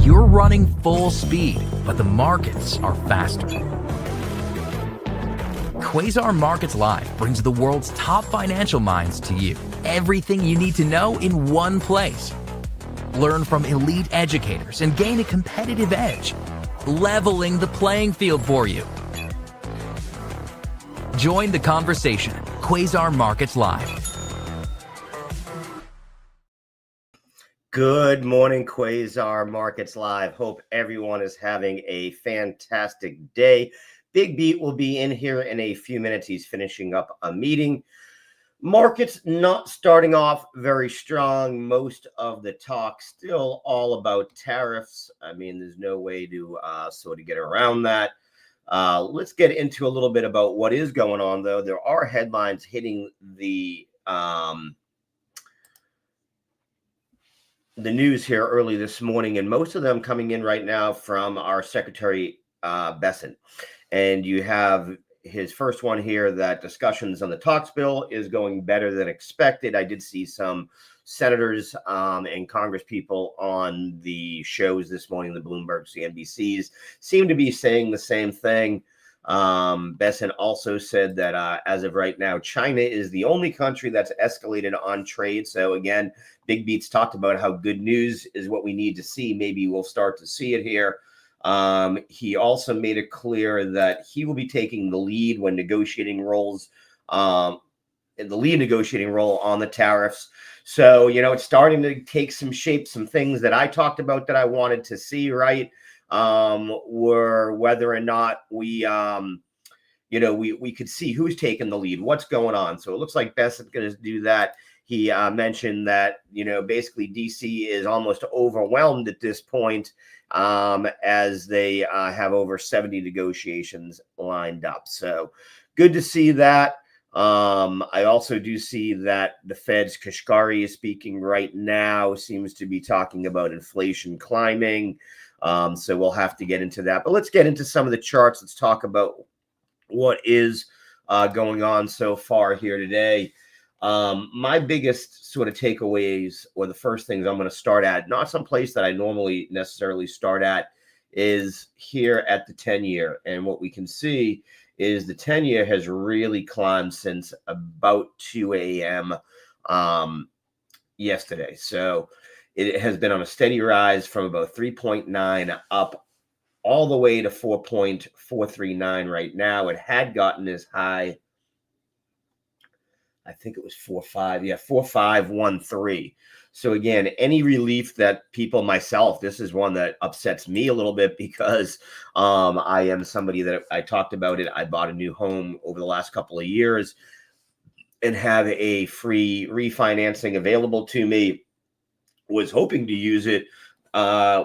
You're running full speed, but the markets are faster. Quasar Markets Live brings the world's top financial minds to you. Everything you need to know in one place. Learn from elite educators and gain a competitive edge, leveling the playing field for you. Join the conversation. Quasar Markets Live. Good morning, Quasar Markets Live. Hope everyone is having a fantastic day. BigBeat will be in here in a few minutes. He's finishing up a meeting. Markets not starting off very strong. Most of the talk still all about tariffs. I mean, there's no way to sort of get around that. Let's get into a little bit about what is going on, though. There are headlines hitting the news here early this morning, and most of them coming in right now from our Secretary Bessent. And you have his first one here that discussions on the talks bill is going better than expected. I did see some senators and Congress people on the shows this morning, the Bloomberg, CNBCs, seem to be saying the same thing. Bessent also said that as of right now, China is the only country that's escalated on trade. So again, BigBeat's talked about how good news is what we need to see. Maybe we'll start to see it here. He also made it clear that he will be taking the lead when negotiating roles, the lead negotiating role on the tariffs. So, you know, it's starting to take some shape. Some things that I talked about that I wanted to see, right, were whether or not we could see who's taking the lead, what's going on. So it looks like Bessett's going to do that. He mentioned that, you know, basically DC is almost overwhelmed at this point as they have over 70 negotiations lined up. So good to see that. I also do see that the Fed's Kashkari is speaking right now, seems to be talking about inflation climbing. So we'll have to get into that. But let's get into some of the charts. Let's talk about what is going on so far here today. My biggest sort of takeaways, or the first things I'm going to start at, not some place that I normally necessarily start at, is here at the 10-year. And what we can see is the 10-year has really climbed since about 2 a.m. Yesterday. So it has been on a steady rise from about 3.9 up all the way to 4.439 right now. It had gotten as high, I think it was 4.513. So again, any relief that people, myself, this is one that upsets me a little bit because I am somebody that I talked about it. I bought a new home over the last couple of years and have a free refinancing available to me. Was hoping to use it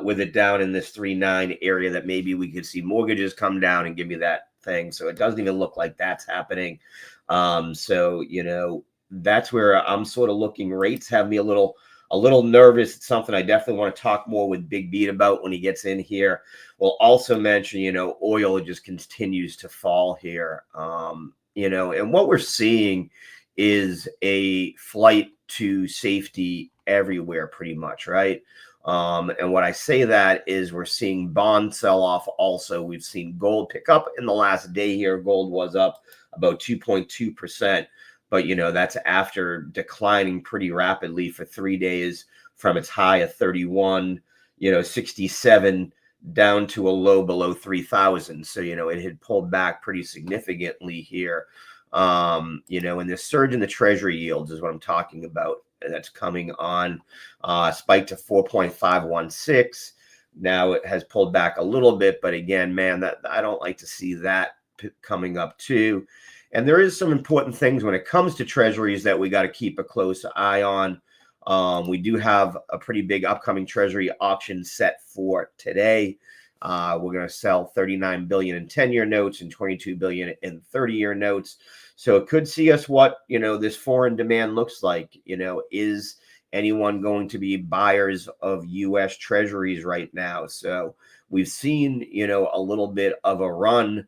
with it down in this 3.9 area, that maybe we could see mortgages come down and give me that thing. So it doesn't even look like that's happening. So, you know, that's where I'm sort of looking. Rates have me a little nervous. It's something I definitely want to talk more with BigBeat about when he gets in here. We'll also mention, you know, oil just continues to fall here. You know, and what we're seeing is a flight to safety everywhere pretty much, right? And what I say that is we're seeing bond sell off also. We've seen gold pick up in the last day here. Gold was up about 2.2%, but you know, that's after declining pretty rapidly for 3 days from its high of 67 down to a low below 3,000. So, you know, it had pulled back pretty significantly here. You know, and this surge in the treasury yields is what I'm talking about. That's coming on, spiked to 4.516. Now it has pulled back a little bit, but again, man, that I don't like to see that coming up too. And there is some important things when it comes to treasuries that we got to keep a close eye on. We do have a pretty big upcoming treasury auction set for today. We're going to sell 39 billion in 10-year notes and 22 billion in 30-year notes. So it could see us what, you know, this foreign demand looks like. You know, is anyone going to be buyers of U.S. treasuries right now? So we've seen, you know, a little bit of a run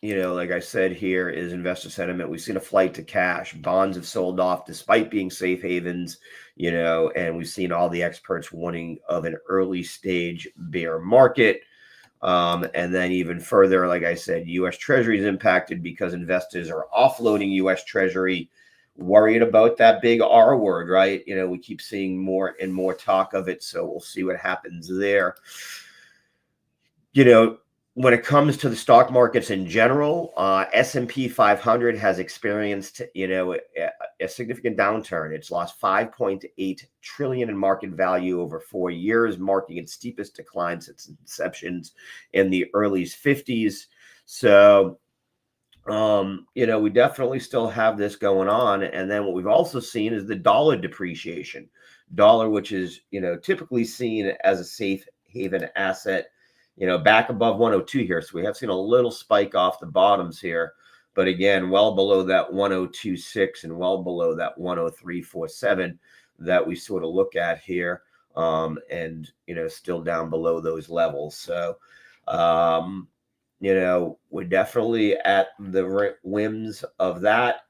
like I said here, is investor sentiment. We've seen a flight to cash. Bonds have sold off despite being safe havens, and we've seen all the experts warning of an early stage bear market. And then even further, like I said, U.S. Treasury is impacted because investors are offloading U.S. Treasury, worried about that big R word, right? We keep seeing more and more talk of it, so we'll see what happens there. When it comes to the stock markets in general, S&P 500 has experienced, a significant downturn. It's lost 5.8 trillion in market value over 4 years, marking its steepest decline since inceptions in the early 50s. So, we definitely still have this going on. And then what we've also seen is the dollar depreciation. Dollar, which is, typically seen as a safe haven asset, back above 102 here. So we have seen a little spike off the bottoms here, but again, well below that 102.6 and well below that 103.47 that we sort of look at here. And, still down below those levels. So, we're definitely at the whims of that.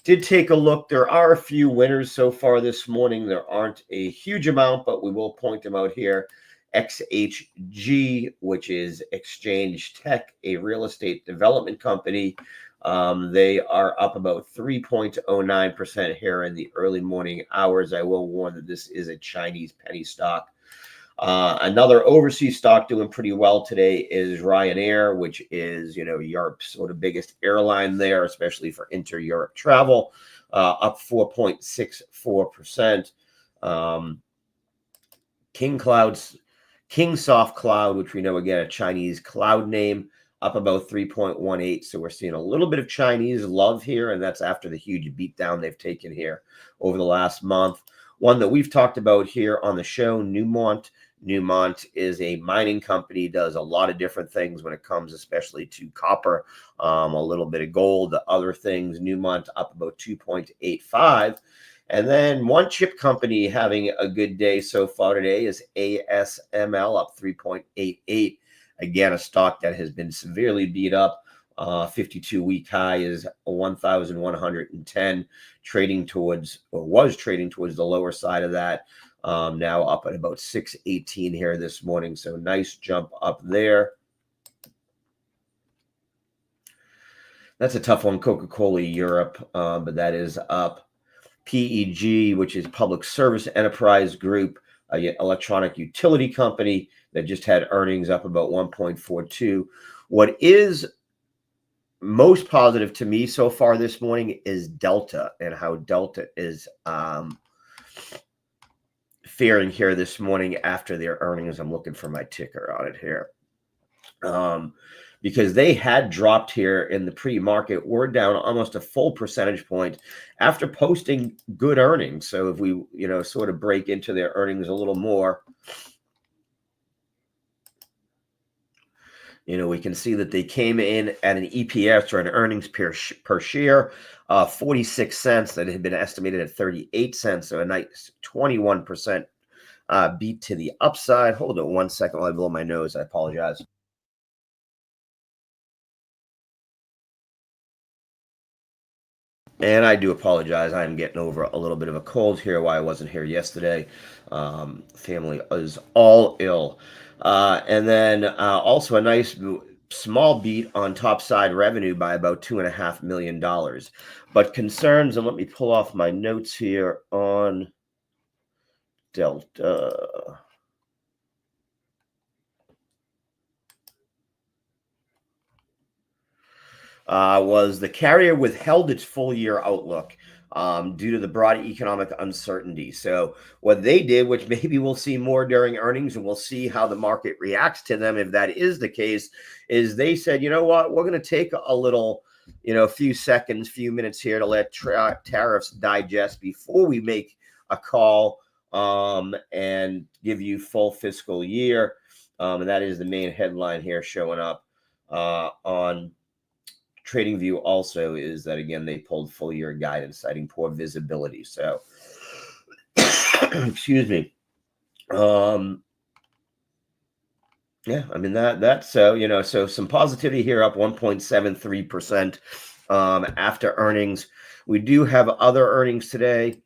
Did take a look. There are a few winners so far this morning. There aren't a huge amount, but we will point them out here. XHG, which is Exchange Tech, a real estate development company. They are up about 3.09% here in the early morning hours. I will warn that this is a Chinese penny stock. Another overseas stock doing pretty well today is Ryanair, which is, Europe's sort of biggest airline there, especially for inter-Europe travel, up 4.64%. Kingsoft Cloud, which we know, again, a Chinese cloud name, up about 3.18. So we're seeing a little bit of Chinese love here, and that's after the huge beatdown they've taken here over the last month. One that we've talked about here on the show, Newmont. Newmont is a mining company, does a lot of different things when it comes especially to copper, a little bit of gold, other things. Newmont up about 2.85. And then one chip company having a good day so far today is ASML, up 3.88. Again, a stock that has been severely beat up. 52-week high is 1,110, trading towards, or was trading towards the lower side of that. Now up at about 618 here this morning. So nice jump up there. That's a tough one, Coca-Cola Europe, but that is up. PEG, which is Public Service Enterprise Group, an electronic utility company that just had earnings up about 1.42. What is most positive to me so far this morning is Delta, and how Delta is faring here this morning after their earnings. I'm looking for my ticker on it here. Because they had dropped here in the pre-market. We're down almost a full percentage point after posting good earnings. So if we, sort of break into their earnings a little more, we can see that they came in at an EPS, or an earnings per share, 46 cents that had been estimated at 38 cents. So a nice 21% beat to the upside. Hold on one second while I blow my nose. I apologize. And I do apologize. I'm getting over a little bit of a cold here while I wasn't here yesterday. Family is all ill. And then also a nice small beat on top side revenue by about $2.5 million. But concerns, and let me pull off my notes here on Delta. Was the carrier withheld its full year outlook due to the broad economic uncertainty. So what they did, which maybe we'll see more during earnings, and we'll see how the market reacts to them if that is the case, is they said, you know what, we're going to take a little, few seconds, few minutes here to let tariffs digest before we make a call and give you full fiscal year. And that is the main headline here showing up on TradingView. Also is that, again, they pulled full year guidance, citing poor visibility. So, excuse me. Yeah, I mean that's so so some positivity here, up 1.73% after earnings. We do have other earnings today.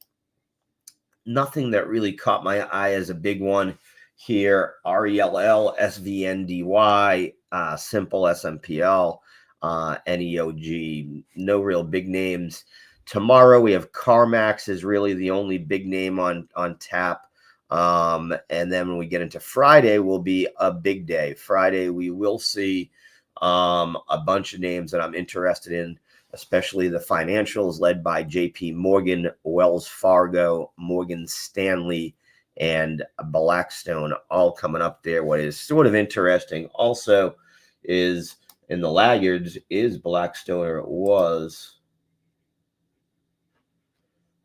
Nothing that really caught my eye as a big one here. RELL, SVNDY, Simple, SMPL, NEOG. No real big names. Tomorrow we have CarMax is really the only big name on tap. And then when we get into Friday, will be a big day. Friday we will see a bunch of names that I'm interested in, especially the financials led by JP Morgan, Wells Fargo, Morgan Stanley, and Blackstone, all coming up there. What is sort of interesting also is in the laggards is Blackstone, or it was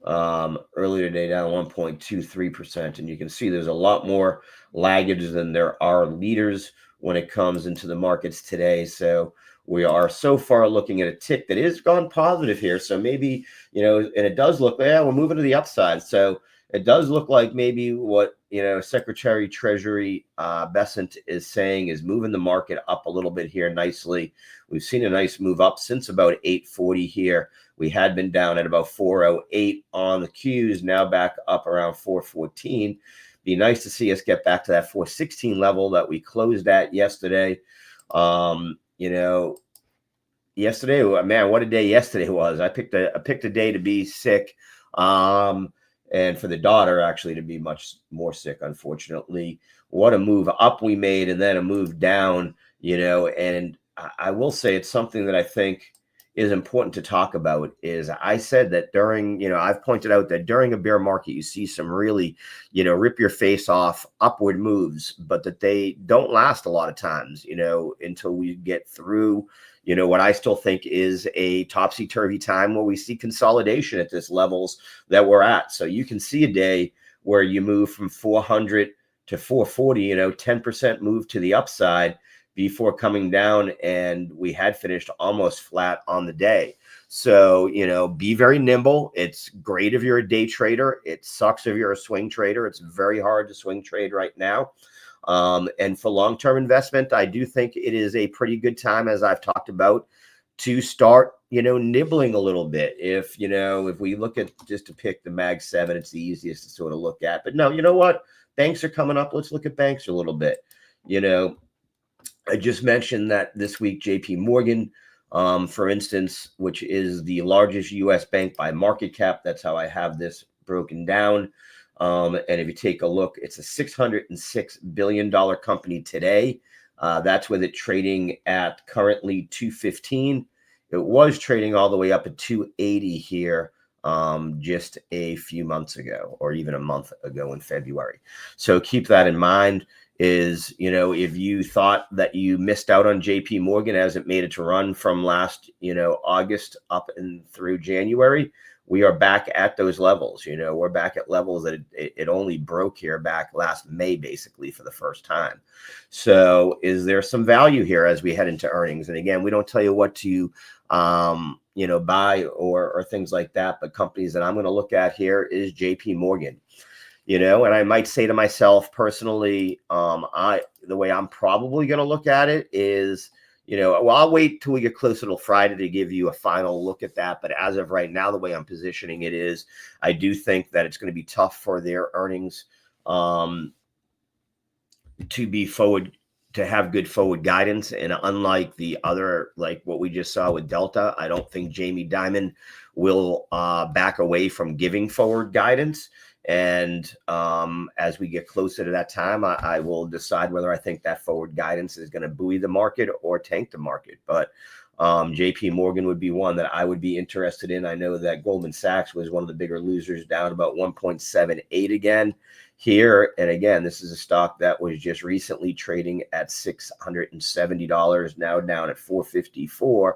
earlier today, down 1.23%. And you can see there's a lot more laggards than there are leaders when it comes into the markets today. So we are so far looking at a tick that is gone positive here. So maybe, and it does look, yeah, we're moving to the upside. So it does look like maybe what, Secretary Treasury Bessent is saying is moving the market up a little bit here nicely. We've seen a nice move up since about 840 here. We had been down at about 408 on the Qs, now back up around 414. Be nice to see us get back to that 416 level that we closed at yesterday. Yesterday, man, what a day yesterday was. I picked a day to be sick. And for the daughter actually to be much more sick, unfortunately. What a move up we made, and then a move down, and I will say it's something that I think is important to talk about. Is I said that during, I've pointed out that during a bear market, you see some really, rip your face off upward moves, but that they don't last a lot of times, until we get through, what I still think is a topsy-turvy time where we see consolidation at this levels that we're at. So you can see a day where you move from 400 to 440, 10% move to the upside before coming down, and we had finished almost flat on the day. So, be very nimble. It's great if you're a day trader. It sucks if you're a swing trader. It's very hard to swing trade right now. And for long-term investment, I do think it is a pretty good time, as I've talked about, to start, nibbling a little bit. If we look at, just to pick the Mag 7, it's the easiest to sort of look at. But no, you know what? Banks are coming up. Let's look at banks a little bit. I just mentioned that this week, JP Morgan, for instance, which is the largest U.S. bank by market cap. That's how I have this broken down. And if you take a look, it's a $606 billion company today. That's with it trading at currently 215. It was trading all the way up at 280 here just a few months ago, or even a month ago in February. So keep that in mind. Is, if you thought that you missed out on JP Morgan as it made its run from last, August up and through January, we are back at those levels. We're back at levels that it only broke here back last May, basically, for the first time. So is there some value here as we head into earnings? And again, we don't tell you what to, buy or things like that, but companies that I'm going to look at here is JP Morgan. And I might say to myself personally, the way I'm probably going to look at it is, I'll wait till we get closer to Friday to give you a final look at that. But as of right now, the way I'm positioning it is, I do think that it's going to be tough for their earnings to have good forward guidance. And unlike the other, like what we just saw with Delta, I don't think Jamie Dimon will back away from giving forward guidance. And as we get closer to that time, I will decide whether I think that forward guidance is going to buoy the market or tank the market. But JP Morgan would be one that I would be interested in. I know that Goldman Sachs was one of the bigger losers, down about 1.78 again here. And again, this is a stock that was just recently trading at $670, now down at $454.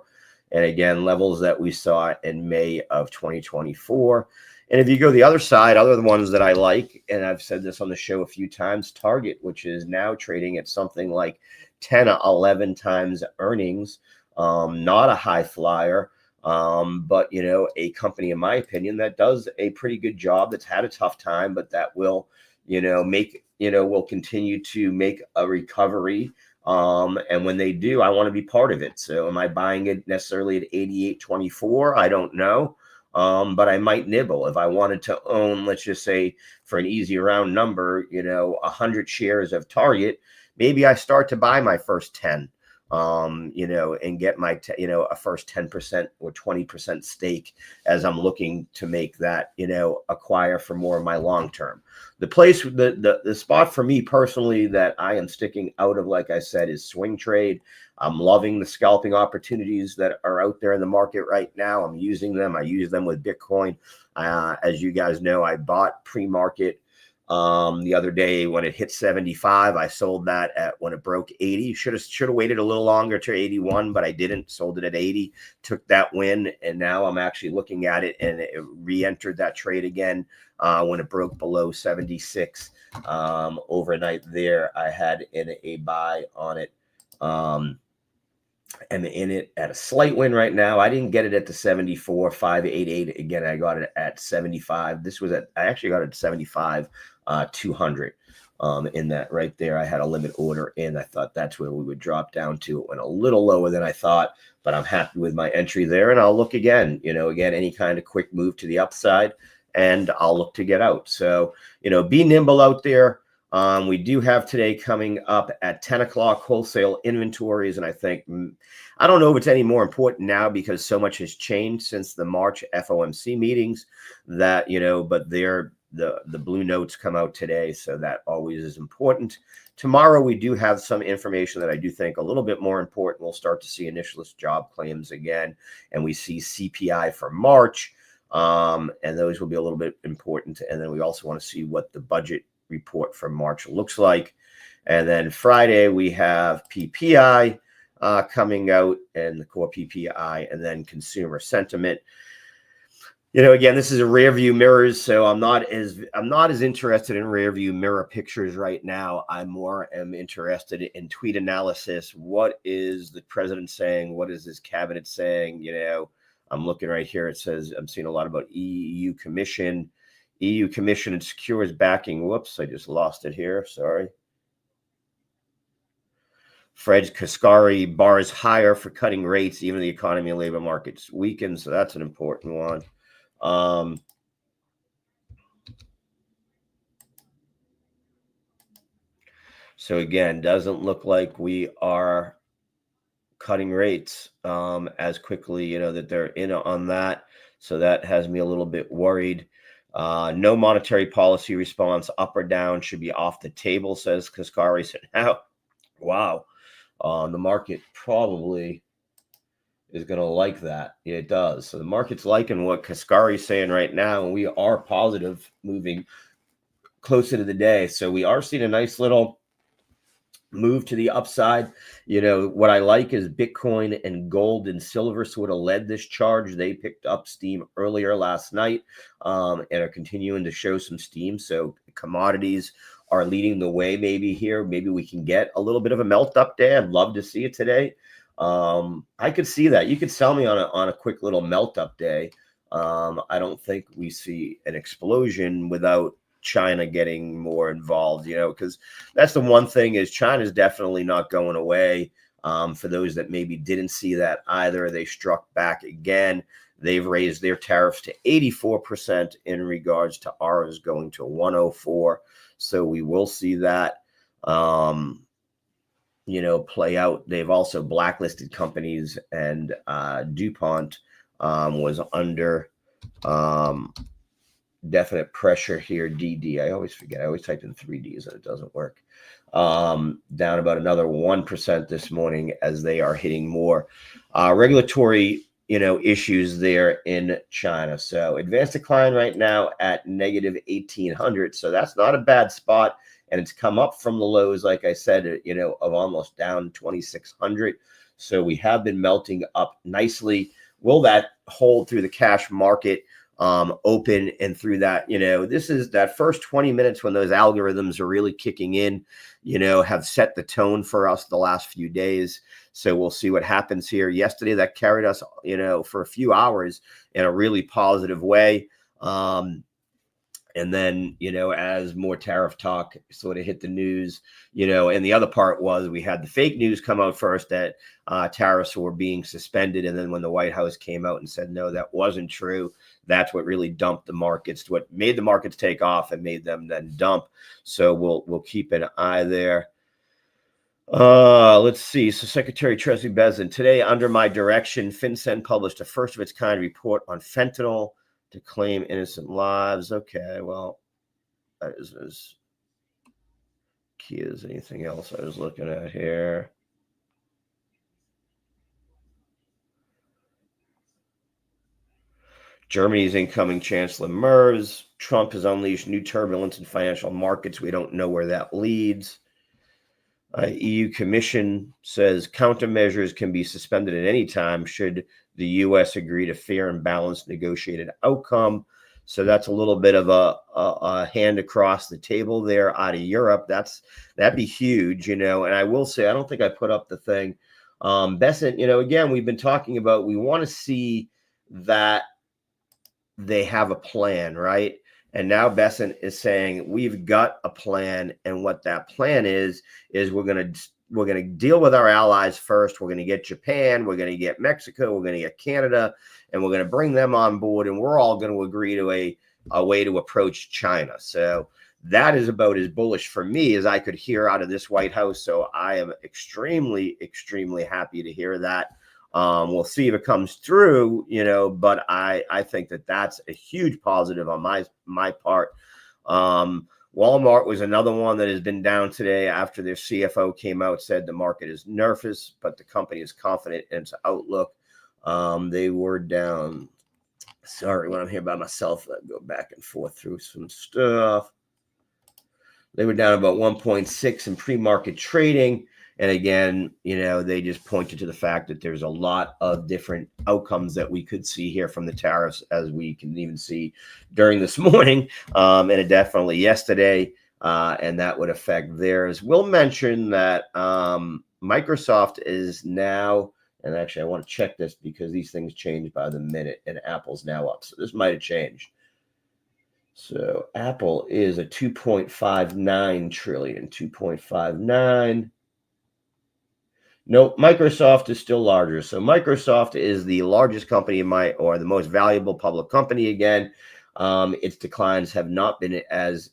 And again, levels that we saw in May of 2024. And if you go the other side, other ones that I like, and I've said this on the show a few times, Target, which is now trading at something like 10 or 11 times earnings, not a high flyer, but, a company, in my opinion, that does a pretty good job, that's had a tough time, but that will, will continue to make a recovery. And when they do, I want to be part of it. So am I buying it necessarily at 88.24? I don't know. But I might nibble if I wanted to own, let's just say for an easy round number, 100 shares of Target. Maybe I start to buy my first 10, and get my, a first 10% or 20% stake as I'm looking to make that, acquire for more of my long term. The place, the spot for me personally that I am sticking out of, like I said, is swing trade. I'm loving the scalping opportunities that are out there in the market right now. I'm using them. I use them with Bitcoin. As you guys know, I bought pre-market the other day when it hit 75. I sold that at when it broke 80. Should have waited a little longer to 81, but I didn't. Sold it at 80, took that win, and now I'm actually looking at it, and it re-entered that trade again when it broke below 76 overnight. There, I had in a buy on it. I'm in it at a slight win right now. I didn't get it at the 74,588. Again, I got it at 75. I actually got it at 75, 200. In that right there, I had a limit order in. I thought that's where we would drop down to. It went a little lower than I thought, but I'm happy with my entry there. And I'll look again, any kind of quick move to the upside, and I'll look to get out. So, be nimble out there. We do have today coming up at 10 o'clock wholesale inventories. And I don't know if it's any more important now because so much has changed since the March FOMC meetings that, but the blue notes come out today. So that always is important. Tomorrow, we do have some information that I do think a little bit more important. We'll start to see initialist job claims again, and we see CPI for March. And those will be a little bit important. And then we also want to see what the budget report for March looks like. And then Friday we have PPI coming out, and the core PPI, and then consumer sentiment. Again, this is a rear view mirrors, so I'm not as interested in rear view mirror pictures right now. I more am interested in tweet analysis. What is the president saying? What is his cabinet saying? I'm looking right here. It says I'm seeing a lot about EU Commission and secures backing. Whoops, I just lost it here. Sorry. Fred Kaskari bars higher for cutting rates, even the economy and labor markets weaken. So that's an important one. So again, doesn't look like we are cutting rates as quickly, that they're in on that. So that has me a little bit worried. No monetary policy response, up or down, should be off the table, says Kaskari. So now, wow, the market probably is going to like that. It does. So the market's liking what Kaskari's saying right now, and we are positive moving closer to the day. So we are seeing a nice little move to the upside. What I like is Bitcoin and gold and silver sort of led this charge. They picked up steam earlier last night and are continuing to show some steam. So commodities are leading the way. Maybe we can get a little bit of a melt up day. I'd love to see it today. I could see that. You could sell me on a quick little melt up day. I don't think we see an explosion without China getting more involved, because that's the one thing is China's definitely not going away. For those that maybe didn't see that either, they struck back again. They've raised their tariffs to 84% in regards to ours going to 104. So we will see that, play out. They've also blacklisted companies, and DuPont was under definite pressure here. DD, I always forget. I always type in 3Ds and it doesn't work. Down about another 1% this morning as they are hitting more regulatory, issues there in China. So advanced decline right now at negative 1800. So that's not a bad spot. And it's come up from the lows, like I said, of almost down 2600. So we have been melting up nicely. Will that hold through the cash market? Open and through that, this is that first 20 minutes when those algorithms are really kicking in, have set the tone for us the last few days. So we'll see what happens here. Yesterday, that carried us, for a few hours in a really positive way. And then, as more tariff talk sort of hit the news, and the other part was we had the fake news come out first that tariffs were being suspended. And then when the White House came out and said, no, that wasn't true, that's what really dumped the markets, what made the markets take off and made them then dump. So we'll keep an eye there. Let's see. So Secretary Treasury Bezin, today under my direction, FinCEN published a first of its kind report on fentanyl to claim innocent lives. Okay, well, that is as key as anything else I was looking at here. Germany's incoming Chancellor Merz. Trump has unleashed new turbulence in financial markets. We don't know where that leads. EU Commission says countermeasures can be suspended at any time should the U.S. agree to fair and balanced negotiated outcome. So that's a little bit of a hand across the table there out of Europe. That'd be huge, And I will say, I don't think I put up the thing. Besant, again, we've been talking about, we want to see that they have a plan, right? And now Besant is saying we've got a plan, and what that plan is we're gonna deal with our allies first. We're gonna get Japan, we're gonna get Mexico, we're gonna get Canada, and we're gonna bring them on board, and we're all gonna agree to a way to approach China. So that is about as bullish for me as I could hear out of this White House. So I am extremely, extremely happy to hear that. We'll see if it comes through, but I think that that's a huge positive on my part. Walmart was another one that has been down today after their CFO came out, said the market is nervous, but the company is confident in its outlook. They were down. Sorry, when I'm here by myself, I go back and forth through some stuff. They were down about 1.6 in pre-market trading. And again, they just pointed to the fact that there's a lot of different outcomes that we could see here from the tariffs, as we can even see during this morning, and it definitely yesterday, and that would affect theirs. We'll mention that Microsoft is now, and actually I want to check this because these things change by the minute, and Apple's now up. So this might have changed. So Apple is a 2.59 trillion, 2.59. No, Microsoft is still larger. So Microsoft is the largest company or the most valuable public company again. Its declines have not been as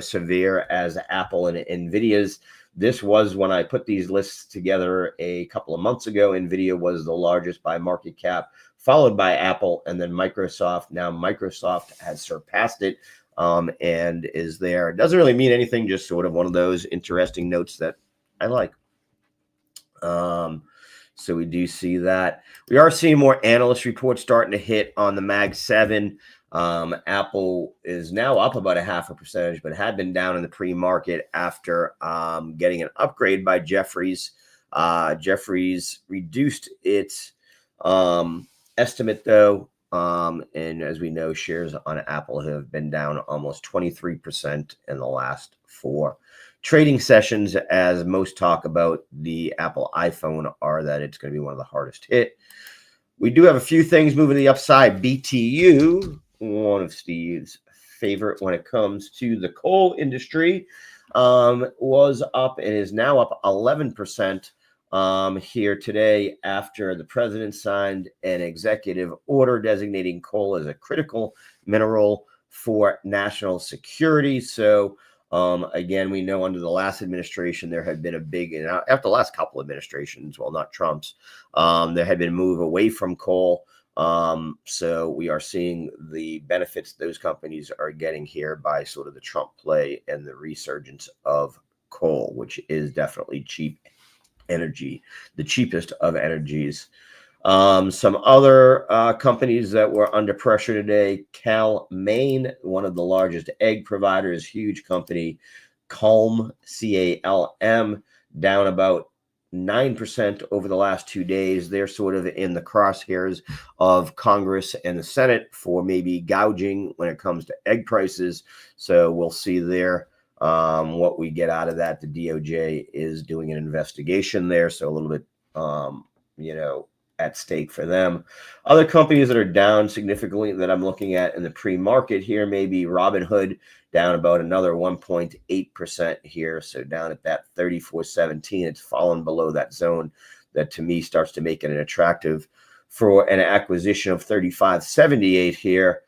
severe as Apple and Nvidia's. This was when I put these lists together a couple of months ago. Nvidia was the largest by market cap, followed by Apple, and then Microsoft. Now Microsoft has surpassed it and is there. It doesn't really mean anything, just sort of one of those interesting notes that I like. So we do see that. We are seeing more analyst reports starting to hit on the Mag 7. Apple is now up about 0.5%, but had been down in the pre-market after getting an upgrade by Jefferies. Jefferies reduced its estimate, though. And as we know, shares on Apple have been down almost 23% in the last 4 trading sessions, as most talk about the Apple iPhone are that it's going to be one of the hardest hit. We do have a few things moving to the upside. BTU, one of Steve's favorite when it comes to the coal industry, was up and is now up 11% here today after the president signed an executive order designating coal as a critical mineral for national security. So again, we know under the last administration, there had been a big, and after the last couple of administrations, well, not Trump's, there had been a move away from coal. So we are seeing the benefits those companies are getting here by sort of the Trump play and the resurgence of coal, which is definitely cheap energy, the cheapest of energies. Some other companies that were under pressure today: Cal-Maine, one of the largest egg providers, huge company. Calm, C-A-L-M, down about 9% over the last 2 days. They're sort of in the crosshairs of Congress and the Senate for maybe gouging when it comes to egg prices. So we'll see there what we get out of that. The DOJ is doing an investigation there, so a little bit, at stake for them. Other companies that are down significantly that I'm looking at in the pre-market here, maybe Robinhood down about another 1.8% here. So down at that 34.17, it's fallen below that zone that to me starts to make it an attractive for an acquisition of 35.78 here.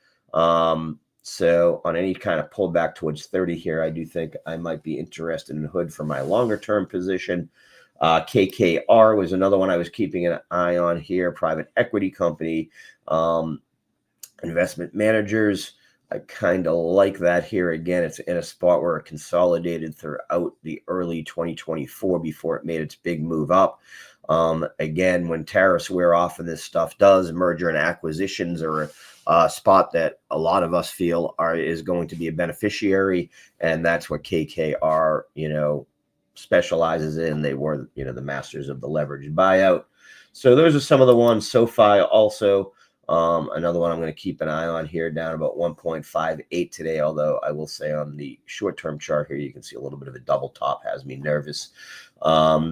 So on any kind of pullback towards 30 here, I do think I might be interested in Hood for my longer term position. KKR was another one I was keeping an eye on here. Private equity company, investment managers. I kind of like that here. Again, it's in a spot where it consolidated throughout the early 2024 before it made its big move up. Again, when tariffs wear off and this stuff does, merger and acquisitions are a spot that a lot of us feel is going to be a beneficiary, and that's what KKR, specializes in. They were, the masters of the leveraged buyout. So those are some of the ones. SoFi also, another one I'm going to keep an eye on here, down about 1.58 today, although I will say on the short-term chart here, you can see a little bit of a double top, has me nervous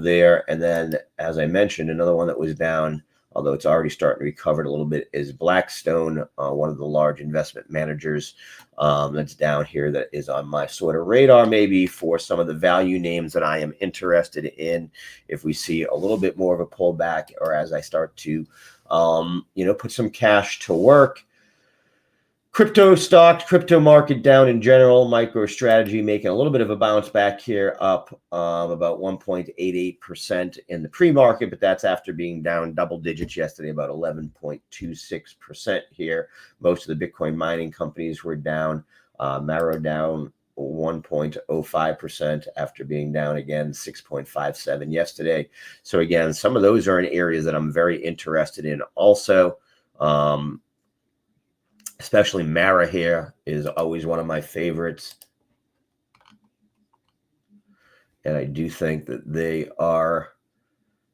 there. And then, as I mentioned, another one that was down, although it's already starting to recover a little bit, is Blackstone, one of the large investment managers that's down here that is on my sort of radar maybe for some of the value names that I am interested in if we see a little bit more of a pullback, or as I start to put some cash to work. Crypto stocks, crypto market down in general. MicroStrategy making a little bit of a bounce back here, up about 1.88% in the pre-market, but that's after being down double digits yesterday, about 11.26% here. Most of the Bitcoin mining companies were down. Maro down 1.05% after being down again 6.57 yesterday. So again, some of those are in areas that I'm very interested in also. Especially Mara here is always one of my favorites. And I do think that they are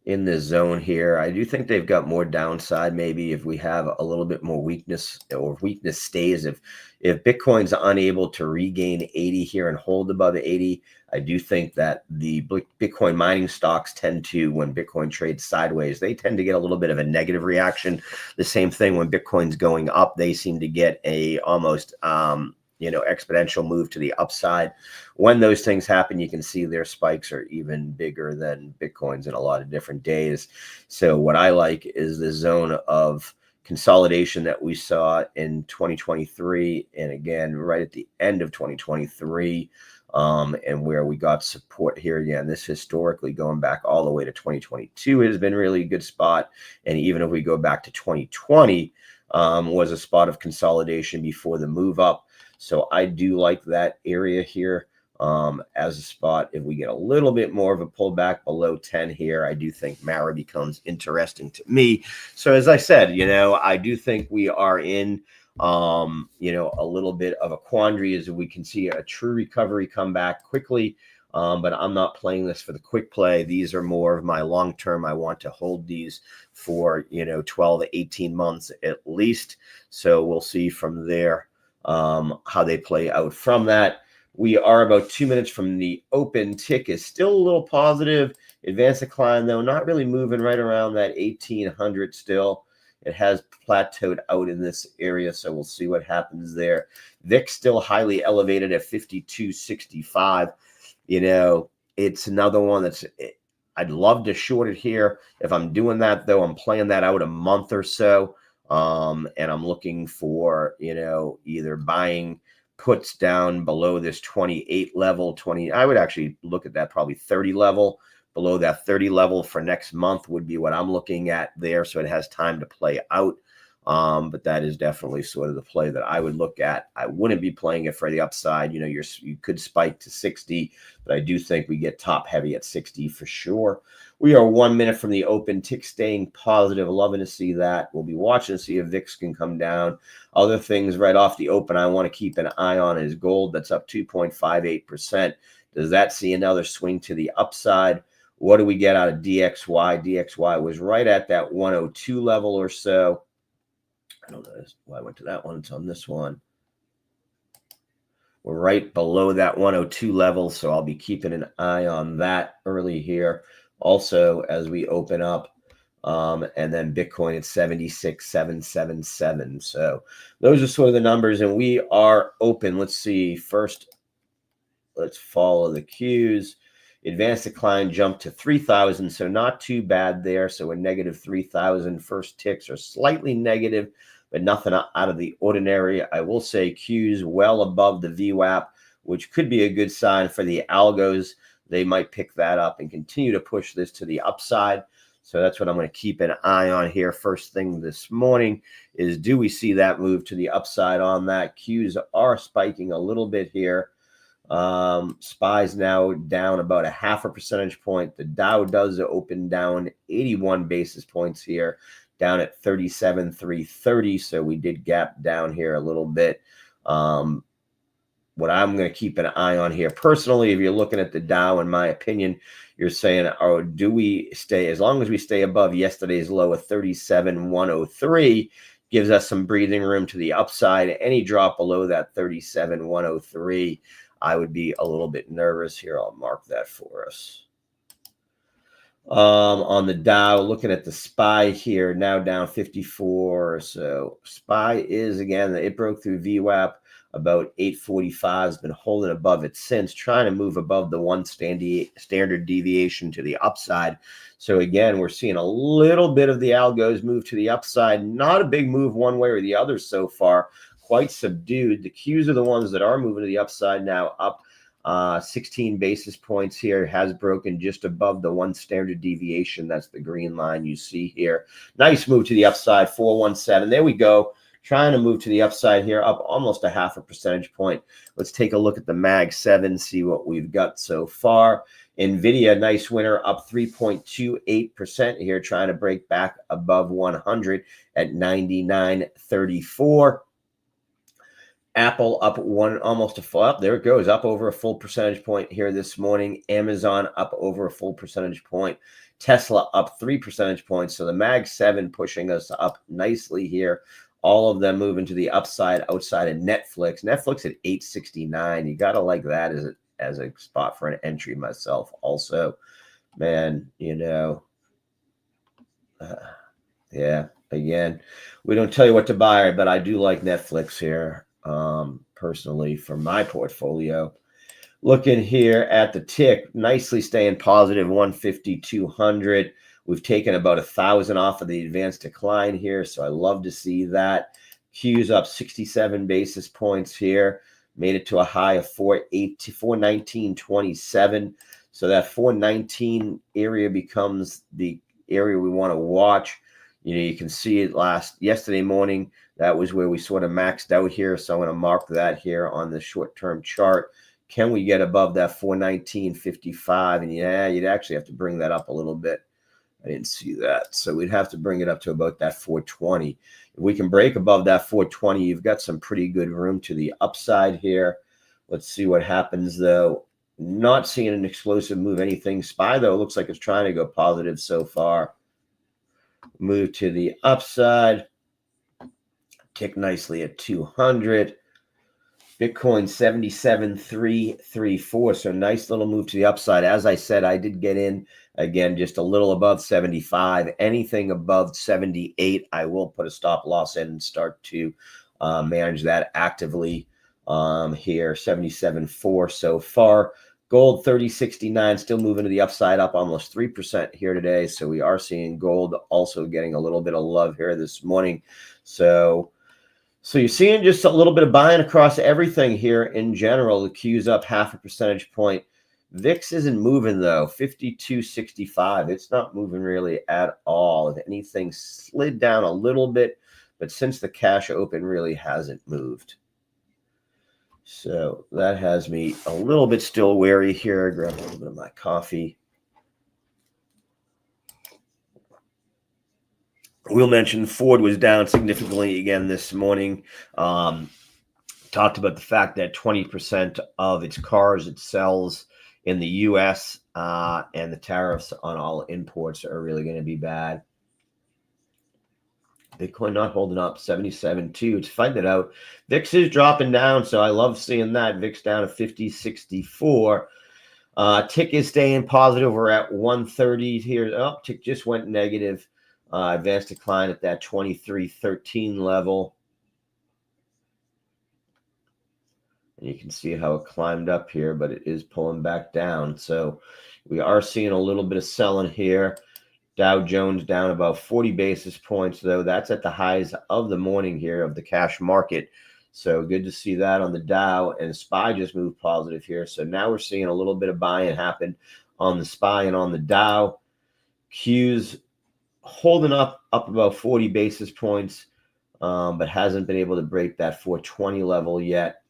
in this zone here. I do think they've got more downside maybe if we have a little bit more weakness, or weakness stays. If Bitcoin's unable to regain 80 here and hold above 80, I do think that the Bitcoin mining stocks tend to, when Bitcoin trades sideways, they tend to get a little bit of a negative reaction. The same thing when Bitcoin's going up, they seem to get a almost exponential move to the upside. When those things happen, you can see their spikes are even bigger than Bitcoin's in a lot of different days. So what I like is the zone of consolidation that we saw in 2023, and again right at the end of 2023, and where we got support here again. This historically going back all the way to 2022 has been really a good spot, and even if we go back to 2020, was a spot of consolidation before the move up. So I do like that area here as a spot. If we get a little bit more of a pullback below 10 here, I do think Mara becomes interesting to me. So as I said, I do think we are in, a little bit of a quandary as we can see a true recovery come back quickly. But I'm not playing this for the quick play. These are more of my long term. I want to hold these for, 12 to 18 months at least. So we'll see from there how they play out from that. We are about 2 minutes from the open. Tick is still a little positive. Advanced decline, though, not really moving, right around that 1800 still. It has plateaued out in this area, so we'll see what happens there. VIX still highly elevated at 52.65. It's another one that's, I'd love to short it here. If I'm doing that, though, I'm playing that out a month or so. And I'm looking for, either buying puts down below this 28 level, I would actually look at that probably 30 level. Below that 30 level for next month would be what I'm looking at there. So it has time to play out. But that is definitely sort of the play that I would look at. I wouldn't be playing it for the upside. You could spike to 60, but I do think we get top heavy at 60 for sure. We are 1 minute from the open. Tick staying positive. Loving to see that. We'll be watching to see if VIX can come down. Other things right off the open I want to keep an eye on is gold. That's up 2.58%. Does that see another swing to the upside? What do we get out of DXY? DXY was right at that 102 level or so. I don't know why I went to that one. It's on this one. We're right below that 102 level, so I'll be keeping an eye on that early here. Also, as we open up, And then Bitcoin at 76,777. So those are sort of the numbers, and we are open. Let's see. First, let's follow the cues. Advanced decline jumped to 3,000, so not too bad there. So we're negative 3,000. First ticks are slightly negative, but nothing out of the ordinary. I will say cues well above the VWAP, which could be a good sign for the algos. They might pick that up and continue to push this to the upside. So that's what I'm going to keep an eye on here. First thing this morning is, do we see that move to the upside on that? Qs are spiking a little bit here. SPY's now down about a 0.5 percentage point. The Dow does open down 81 basis points here, down at 37,330. So we did gap down here a little bit. What I'm going to keep an eye on here personally, if you're looking at the Dow, in my opinion, you're saying, oh, do we stay, as long as we stay above yesterday's low of 37,103, gives us some breathing room to the upside. Any drop below that 37,103, I would be a little bit nervous here. I'll mark that for us. On the Dow, looking at the SPY here, now down 54. So SPY is, again, it broke through VWAP about 845, has been holding above it since, trying to move above the one standard deviation to the upside. So again, we're seeing a little bit of the algos move to the upside. Not a big move one way or the other so far, quite subdued. The Qs are the ones that are moving to the upside now, up 16 basis points here, has broken just above the one standard deviation. That's the green line you see here. Nice move to the upside, 417. There we go. Trying to move to the upside here, up almost a 0.5 percentage point. Let's take a look at the Mag 7, see what we've got so far. NVIDIA, nice winner, up 3.28% here, trying to break back above 100 at 99.34. Apple up almost a full up. There it goes, up over a full percentage point here this morning. Amazon up over a full percentage point. Tesla up 3 percentage points. So the Mag 7 pushing us up nicely here. All of them moving to the upside outside of Netflix. Netflix at 869. You got to like that as a spot for an entry myself. Also, man, yeah, again, we don't tell you what to buy, but I do like Netflix here personally for my portfolio. Looking here at the tick, nicely staying positive, 150, 200. We've taken about 1,000 off of the advanced decline here, so I love to see that. Q's up 67 basis points here, made it to a high of 419.27. So that 419 area becomes the area we want to watch. You can see it yesterday morning. That was where we sort of maxed out here, so I'm going to mark that here on the short-term chart. Can we get above that 419.55? And yeah, you'd actually have to bring that up a little bit. I didn't see that. So we'd have to bring it up to about that 420. If we can break above that 420, you've got some pretty good room to the upside here. Let's see what happens, though. Not seeing an explosive move, anything. SPY, though, looks like it's trying to go positive so far. Move to the upside. Tick nicely at 200. Bitcoin 77,334. So nice little move to the upside. As I said, I did get in again just a little above 75. Anything above 78, I will put a stop loss in and start to manage that actively here. 77.4 so far. Gold 30.69, still moving to the upside, up almost 3% here today. So we are seeing gold also getting a little bit of love here this morning. So you're seeing just a little bit of buying across everything here in general. The Q's up 0.5 percentage point. VIX isn't moving, though, 52.65. It's not moving really at all. If anything, slid down a little bit, but since the cash open, really hasn't moved. So that has me a little bit still wary here. Grab a little bit of my coffee. We'll mention Ford was down significantly again this morning. Talked about the fact that 20% of its cars it sells in the U.S. And the tariffs on all imports are really going to be bad. Bitcoin not holding up, 77.2. It's fighting it out. VIX is dropping down, so I love seeing that. VIX down to 50.64. Tick is staying positive. We're at 130 here. Oh, tick just went negative. Advanced decline at that 23.13 level. And you can see how it climbed up here, but it is pulling back down. So we are seeing a little bit of selling here. Dow Jones down about 40 basis points, though. That's at the highs of the morning here of the cash market. So good to see that on the Dow. And SPY just moved positive here. So now we're seeing a little bit of buying happen on the SPY and on the Dow. Q's holding up about 40 basis points, but hasn't been able to break that 420 level yet.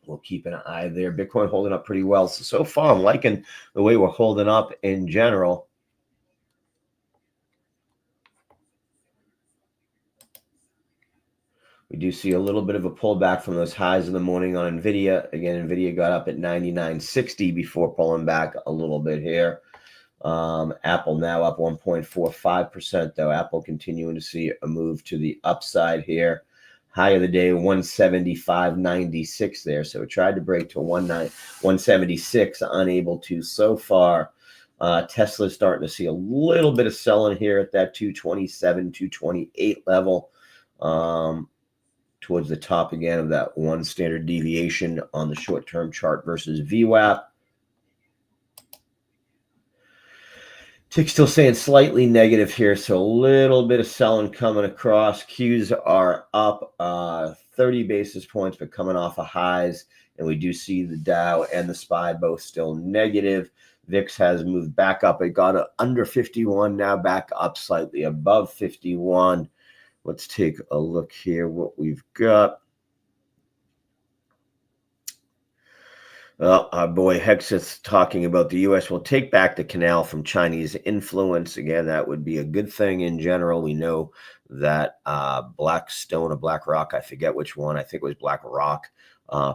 We'll keep an eye there. Bitcoin holding up pretty well. So far, I'm liking the way we're holding up in general. We do see a little bit of a pullback from those highs in the morning on NVIDIA. Again, NVIDIA got up at 99.60 before pulling back a little bit here. Apple now up 1.45%, though. Apple continuing to see a move to the upside here. High of the day, 175.96 there. So it tried to break to 176, unable to so far. Tesla's starting to see a little bit of selling here at that 227, 228 level. Towards the top again of that one standard deviation on the short-term chart versus VWAP. Tick still saying slightly negative here, so a little bit of selling coming across. Qs are up 30 basis points, but coming off of highs. And we do see the Dow and the SPY both still negative. VIX has moved back up. It got under 51, now back up slightly above 51. Let's take a look here what we've got. Well, our boy Hexeth talking about the U.S. will take back the canal from Chinese influence. Again, that would be a good thing in general. We know that Blackstone or BlackRock, I forget which one, I think it was BlackRock,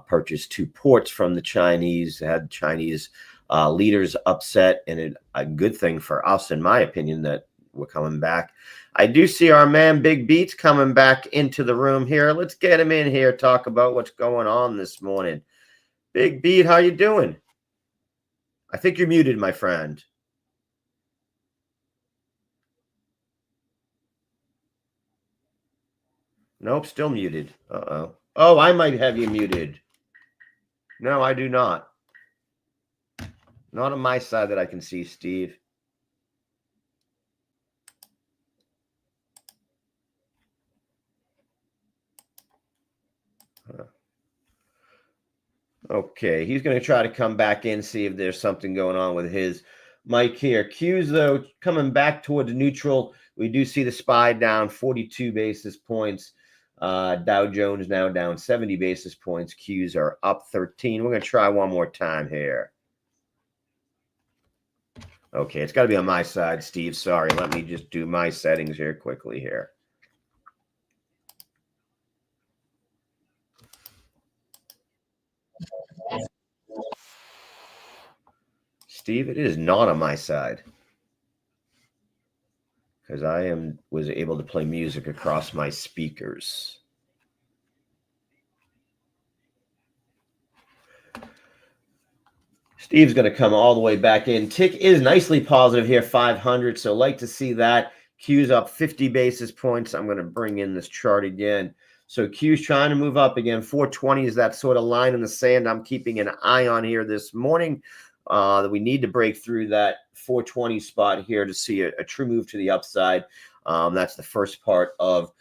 purchased 2 ports from the Chinese, had Chinese leaders upset, and a good thing for us, in my opinion, that we're coming back. I do see our man BigBeat coming back into the room here. Let's get him in here, talk about what's going on this morning. BigBeat, how you doing? I think you're muted, my friend. Nope, still muted. Uh-oh. Oh, I might have you muted. No, I do not. Not on my side that I can see, Steve. Okay, he's going to try to come back in, see if there's something going on with his mic here. Qs, though, coming back towards neutral. We do see the SPY down 42 basis points. Dow Jones now down 70 basis points. Qs are up 13. We're going to try one more time here. Okay, it's got to be on my side, Steve. Sorry, let me just do my settings here quickly here. Steve, it is not on my side because I was able to play music across my speakers. Steve's going to come all the way back in. Tick is nicely positive here, 500. So like to see that. Q's up 50 basis points. I'm going to bring in this chart again. So Q's trying to move up again. 420 is that sort of line in the sand I'm keeping an eye on here this morning. That we need to break through that 420 spot here to see a true move to the upside. That's the first part of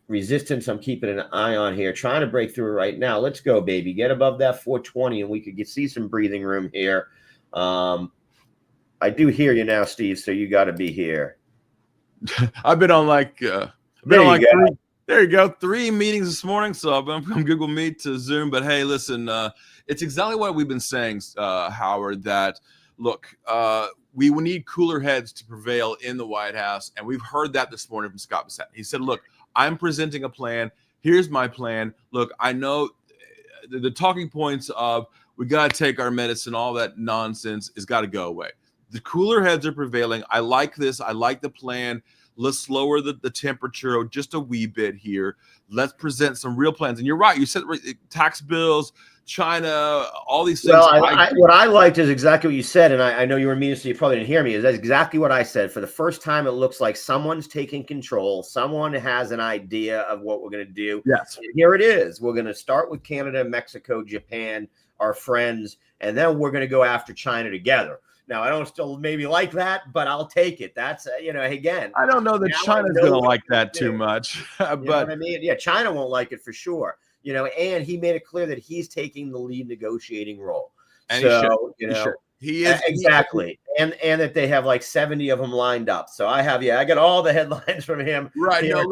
resistance I'm keeping an eye on here, trying to break through it right now. Let's go, baby. Get above that 420 and we could see some breathing room here. I do hear you now, Steve, so you got to be here. I've been on like there you go, 3 meetings this morning, so I've been from Google Meet to Zoom. But hey, listen, it's exactly what we've been saying, Howard, that look, we need cooler heads to prevail in the White House, and we've heard that this morning from Scott Bassett. He said, look, I'm presenting a plan. Here's my plan. Look, I know the talking points of we got to take our medicine, all that nonsense has got to go away. The cooler heads are prevailing. I like this. I like the plan. Let's lower the temperature just a wee bit here. Let's present some real plans. And you're right. You said tax bills, China, all these things. Well, what I liked is exactly what you said, and I know you were muted, so you probably didn't hear me. Is that's exactly what I said. For the first time, it looks like someone's taking control. Someone has an idea of what we're going to do. Yes. And here it is. We're going to start with Canada, Mexico, Japan, our friends, and then we're going to go after China together. Now, I don't still maybe like that, but I'll take it. That's, again. I don't know that China's going to like that too much. But you know what I mean? Yeah, China won't like it for sure. And he made it clear that he's taking the lead negotiating role. And so, he is exactly. And that they have like 70 of them lined up. So I got all the headlines from him. Right. No,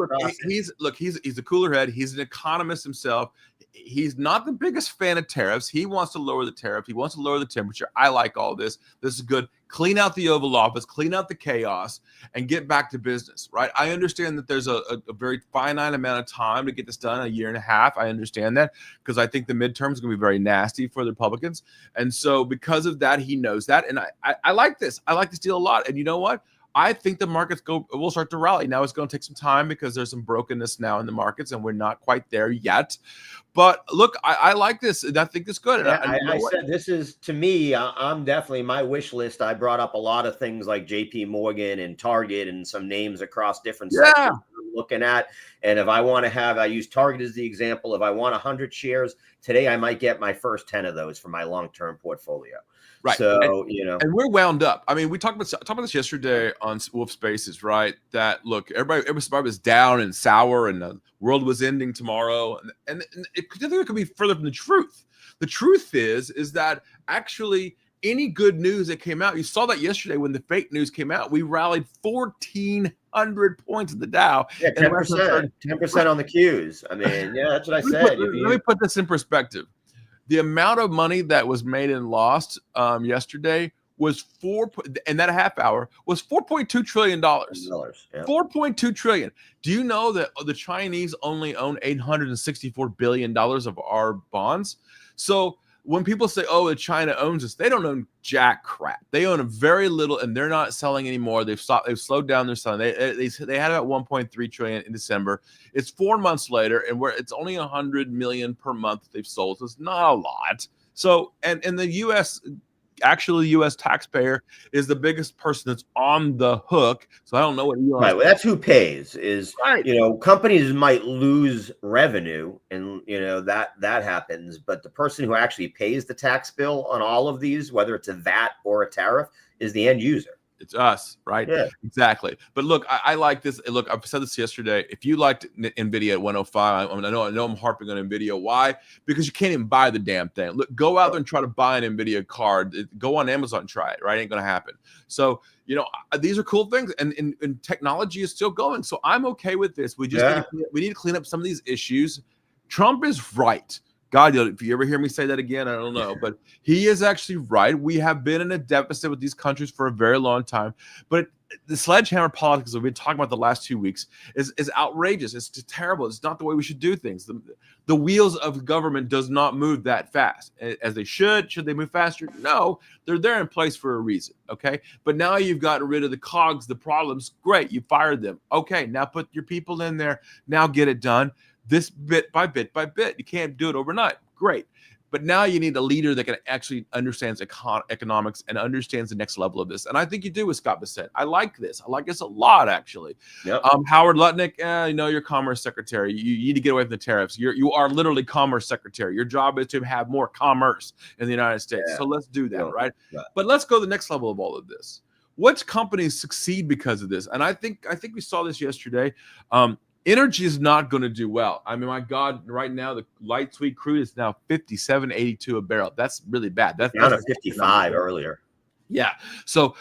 look, he's a cooler head. He's an economist himself. He's not the biggest fan of tariffs. He wants to lower the tariff. He wants to lower the temperature. I like all this. This is good. Clean out the Oval Office, clean out the chaos, and get back to business, right? I understand that there's a very finite amount of time to get this done, a year and a half. I understand that because I think the midterm is going to be very nasty for the Republicans. And so because of that, he knows that. And I like this. I like this deal a lot. And you know what? I think the markets will start to rally. Now it's going to take some time because there's some brokenness now in the markets and we're not quite there yet. But look, I like this and I think it's good. Yeah, I said this is, to me, I'm definitely my wish list. I brought up a lot of things like JP Morgan and Target and some names across different sectors I'm looking at. And if I want to I use Target as the example. If I want 100 shares today, I might get my first 10 of those for my long-term portfolio. Right. So, and we're wound up. I mean, we talked about this yesterday on Wolf Spaces, right? That look, everybody was down and sour and the world was ending tomorrow. And it could be further from the truth. The truth is that actually any good news that came out, you saw that yesterday when the fake news came out, we rallied 1,400 points in the Dow. Yeah, 10% on the Qs. I mean, yeah, that's what I said. Let me put this in perspective. The amount of money that was made and lost yesterday was in that half hour was $4.2 trillion. Yeah. $4.2 trillion. Do you know that the Chinese only own $864 billion of our bonds? So when people say, "Oh, China owns us," they don't own jack crap. They own a very little, and they're not selling anymore. They've slowed down their selling. They had about 1.3 trillion in December. It's 4 months later, and it's only 100 million per month that they've sold. So it's not a lot. So and the U.S. Actually, the U.S. taxpayer is the biggest person that's on the hook. So I don't know what Elon. Right. Well, that's who pays. Companies might lose revenue, and that happens. But the person who actually pays the tax bill on all of these, whether it's a VAT or a tariff, is the end user. It's us, right? Yeah, exactly. But look, I like this. Look, I've said this yesterday. If you liked NVIDIA at 105, I know I'm harping on NVIDIA. Why? Because you can't even buy the damn thing. Look, go out there and try to buy an NVIDIA card. Go on Amazon and try it, right? Ain't going to happen. So, these are cool things, and technology is still going. So I'm okay with this. We just need to clean up some of these issues. Trump is right. God, if you ever hear me say that again, I don't know. But he is actually right. We have been in a deficit with these countries for a very long time. But the sledgehammer politics that we've been talking about the last 2 weeks is outrageous. It's just terrible. It's not the way we should do things. The wheels of government does not move that fast as they should. Should they move faster? No, they're there in place for a reason. Okay. But now you've gotten rid of the cogs, the problems. Great. You fired them. Okay. Now put your people in there. Now get it done. This bit by bit by bit. You can't do it overnight. Great. But now you need a leader that can actually understands economics and understands the next level of this. And I think you do with Scott Bassett. I like this. I like this a lot, actually. Yep. Howard Lutnick, you're Commerce Secretary. You need to get away from the tariffs. You are literally Commerce Secretary. Your job is to have more commerce in the United States. Yeah. So let's do that, right? Yeah. But let's go to the next level of all of this. Which companies succeed because of this? And I think we saw this yesterday. Energy is not going to do well. I mean, my God, right now, the light sweet crude is now $57.82 a barrel. That's really bad. That's down to 55 earlier. Yeah. So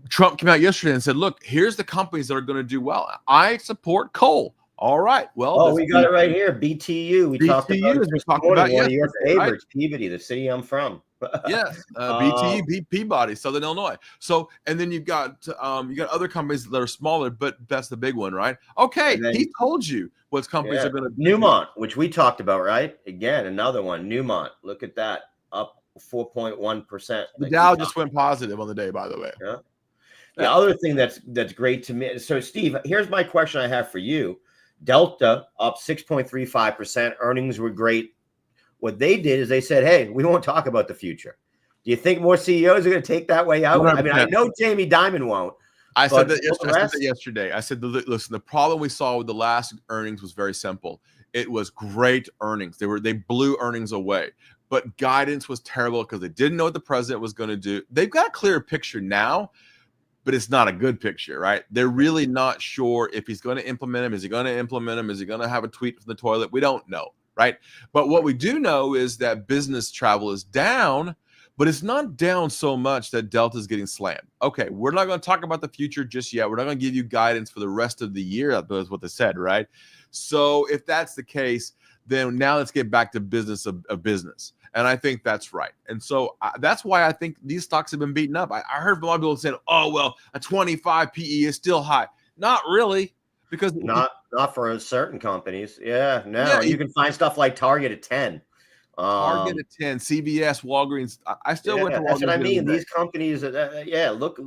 Trump came out yesterday and said, look, here's the companies that are going to do well. I support coal. All right. Well, we got it right here. BTU. We talked about one of your favorites, right? Peabody, the city I'm from. Yes, BTU, Peabody, Southern Illinois. So, and then you've got other companies that are smaller, but that's the big one, right? Okay, he told you what companies are going to. Newmont, which we talked about, right? Again, another one. Newmont. Look at that, up 4.1%. The Dow just went positive on the day, by the way. Yeah. The other thing that's great to me. So, Steve, here's my question I have for you. Delta up 6.35%. Earnings were great. What they did is they said, "Hey, we won't talk about the future." Do you think more CEOs are going to take that way out? 100%. I mean, I know Jamie Dimon won't. I said that yesterday. I said, listen, the problem we saw with the last earnings was very simple. It was great earnings. They blew earnings away, but guidance was terrible because they didn't know what the president was going to do. They've got a clear picture now, but it's not a good picture, right? They're really not sure if he's going to implement them. Is he going to implement them? Is he going to have a tweet from the toilet? We don't know, right? But what we do know is that business travel is down, but it's not down so much that Delta is getting slammed. Okay, we're not going to talk about the future just yet. We're not going to give you guidance for the rest of the year. That's what they said, right? So if that's the case, then now let's get back to business of business. And I think that's right. And so that's why I think these stocks have been beaten up. I heard a lot of people saying, oh, well, a 25 PE is still high. Not really. Because not for certain companies. Yeah, no. You can find stuff like Target at 10. Target at 10, CVS, Walgreens. I still went to Walgreens. That's what I mean. These companies, look,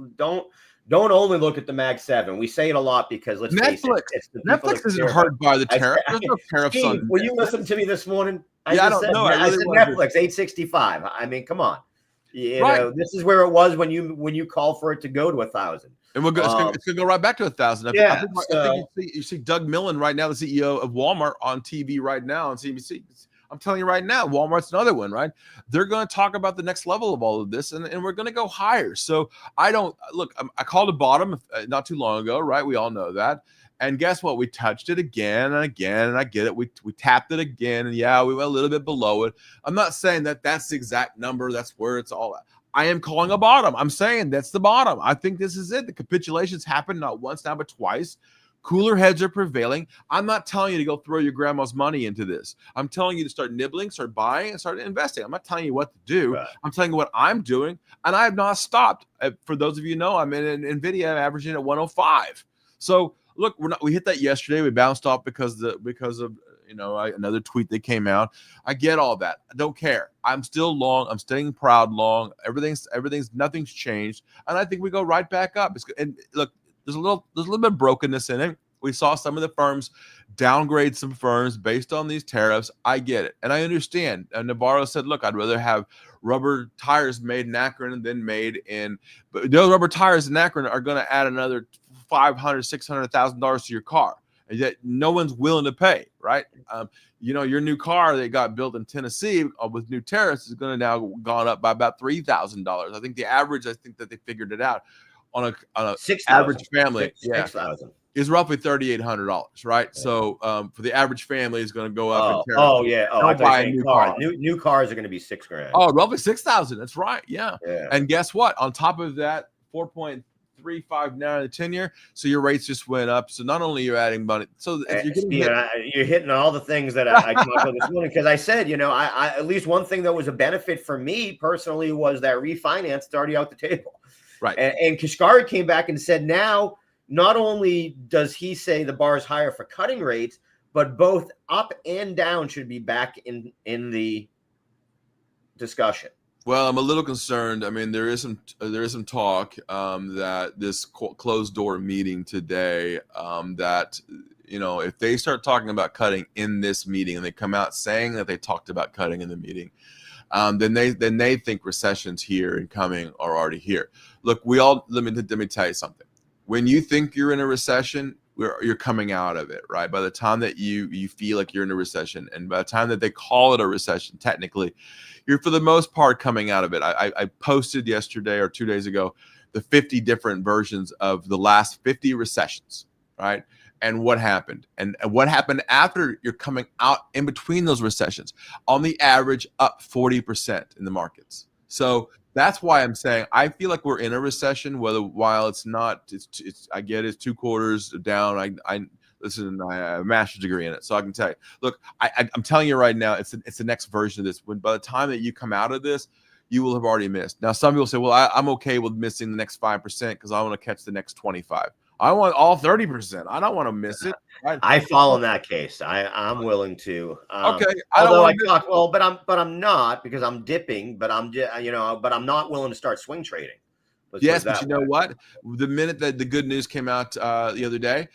don't only look at the Mag 7. We say it a lot because let's face it, Netflix isn't hurt by the tariff. There's no tariffs Steve, on. Will you listen to me this morning? I don't know. I said Netflix 865. I mean, come on. You know, this is where it was when you called for it to go to 1,000. And it's going to go right back to 1,000. I think you see Doug Millen right now, the CEO of Walmart, on TV right now on CNBC. I'm telling you right now, Walmart's another one, right? They're going to talk about the next level of all of this, and we're going to go higher. So I called a bottom not too long ago, right? We all know that. And guess what? We touched it again and again, and I get it. We tapped it again, and we went a little bit below it. I'm not saying that that's the exact number. That's where it's all at. I am calling a bottom. I'm saying that's the bottom. I think this is it. The capitulations happened not once now, but twice. Cooler heads are prevailing. I'm not telling you to go throw your grandma's money into this. I'm telling you to start nibbling, start buying, and start investing. I'm not telling you what to do. Right. I'm telling you what I'm doing, and I have not stopped. For those of you who know, I'm in NVIDIA. I'm averaging at 105. So look, we hit that yesterday. We bounced off because of another tweet that came out. I get all that. I don't care. I'm still long. I'm staying proud long. Nothing's changed, and I think we go right back up. And look. There's a little bit of brokenness in it. We saw some of the firms downgrade some firms based on these tariffs. I get it. And I understand. And Navarro said, look, I'd rather have rubber tires made in Akron than but those rubber tires in Akron are going to add another $500,000, $600,000 to your car. And yet no one's willing to pay, right? Your new car that got built in Tennessee with new tariffs is going to now gone up by about $3,000. I think the average, that they figured it out. On a 6, average family, 6,000 is roughly $3,800, right? Yeah. So for the average family, is going to go up. I buy a new car. New cars are going to be $6,000. Oh, roughly 6,000. That's right. Yeah. And guess what? On top of that, 4.35 now in the 10-year. So your rates just went up. So not only you're adding money, so you're hitting all the things that I talked about this morning, because I said, I at least one thing that was a benefit for me personally was that refinance already out the table. Right. And Kashkari came back and said, now, not only does he say the bar is higher for cutting rates, but both up and down should be back in the discussion. Well, I'm a little concerned. I mean, there is some talk that this closed door meeting today, that if they start talking about cutting in this meeting and they come out saying that they talked about cutting in the meeting, then they think recessions here and coming are already here. Look, let me tell you something. When you think you're in a recession, you're coming out of it, right? By the time that you feel like you're in a recession, and by the time that they call it a recession, technically, you're for the most part coming out of it. I posted yesterday or 2 days ago the 50 different versions of the last 50 recessions, right? And what happened, and what happened after you're coming out in between those recessions. On the average, up 40% in the markets. So that's why I'm saying I feel like we're in a recession. While it's not, I get it's 2 quarters down. I have a master's degree in it, so I can tell you. Look, I'm telling you right now, it's the next version of this. When by the time that you come out of this, you will have already missed. Now, some people say, well, I'm okay with missing the next 5% because I want to catch the next 25. I want all 30%. I don't want to miss it. I fall in that case. I'm willing to. Okay. But I'm not, because I'm dipping. But I'm not willing to start swing trading. Yes, but you know what? The minute that the good news came out the other day,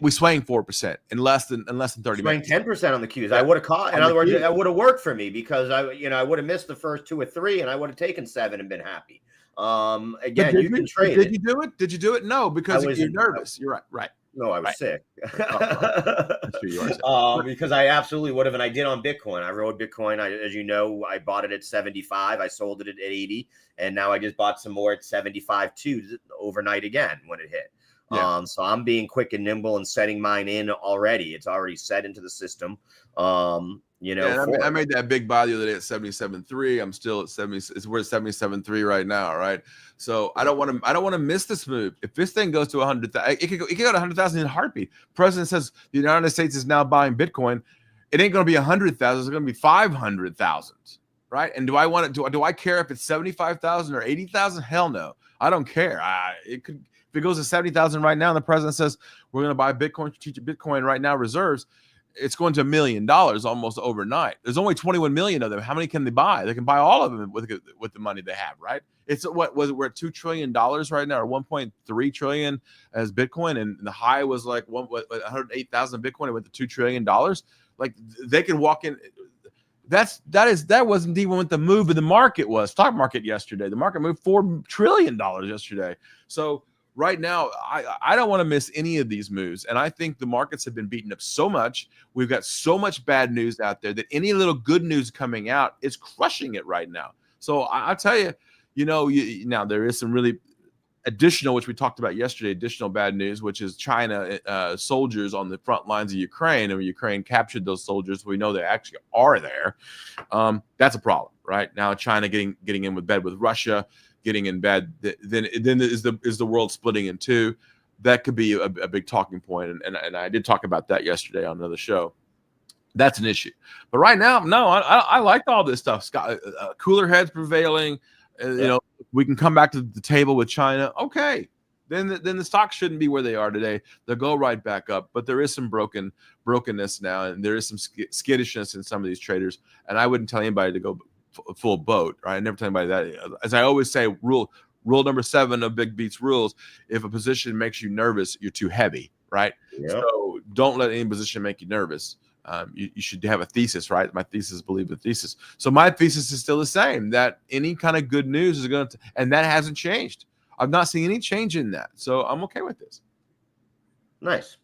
we swang 4% in less than 30 minutes. 10% on the Qs. Yeah. I would have caught. In other words, that would have worked for me because I would have missed the first 2 or 3, and I would have taken 7 and been happy. Again, you can trade. Did you do it? Did you do it? No, because you're nervous. You're right. Right. No, I was sick. I'm sure you are sick. Because I absolutely would have, and I did on Bitcoin. I rode Bitcoin. As you know, I bought it at 75. I sold it at 80, and now I just bought some more at 75 too overnight again when it hit. Yeah. So I'm being quick and nimble and setting mine in already. It's already set into the system. I made that big buy the other day at 77.3. I'm still at 70. We're at 77.3 right now, right? So I don't want to miss this move. If this thing goes to 100,000, it could go to 100,000 in a heartbeat. President says the United States is now buying Bitcoin. It ain't going to be 100,000. It's going to be 500,000, right? And do I care if it's 75,000 or 80,000? Hell no, I don't care. If it goes to 70,000 right now, and the president says we're going to buy Bitcoin, strategic Bitcoin right now reserves, it's going to $1 million almost overnight. There's only 21 million of them. How many can they buy? They can buy all of them with the money they have, right? It's we're at $2 trillion right now, or 1.3 trillion as Bitcoin, and the high was like 108,000 Bitcoin. It went to $2 trillion. Like they can walk in. That wasn't even what the move of the market was. Stock market yesterday, the market moved $4 trillion yesterday. So right now, I don't want to miss any of these moves. And I think the markets have been beaten up so much. We've got so much bad news out there that any little good news coming out is crushing it right now. So I'll tell you, now there is some really additional, which we talked about yesterday, additional bad news, which is China soldiers on the front lines of Ukraine, and Ukraine captured those soldiers. We know they actually are there. That's a problem, right? Now China getting in with bed with Russia, getting in bed, then is the world splitting in two. That could be a big talking point, and I did talk about that yesterday on another show. That's an issue. But right now, no, I like all this stuff. Scott, cooler heads prevailing. We can come back to the table with China. Okay, then the stocks shouldn't be where they are today. They'll go right back up. But there is some brokenness now, and there is some skittishness in some of these traders. And I wouldn't tell anybody to go full boat, right? I never tell anybody that. As I always say, rule number 7 of BigBeat's rules: if a position makes you nervous, you're too heavy, right? Yep. So don't let any position make you nervous. You should have a thesis, right? My thesis, believe the thesis. So my thesis is still the same, that any kind of good news is going to, and that hasn't changed. I've not seen any change in that. So I'm okay with this. Nice.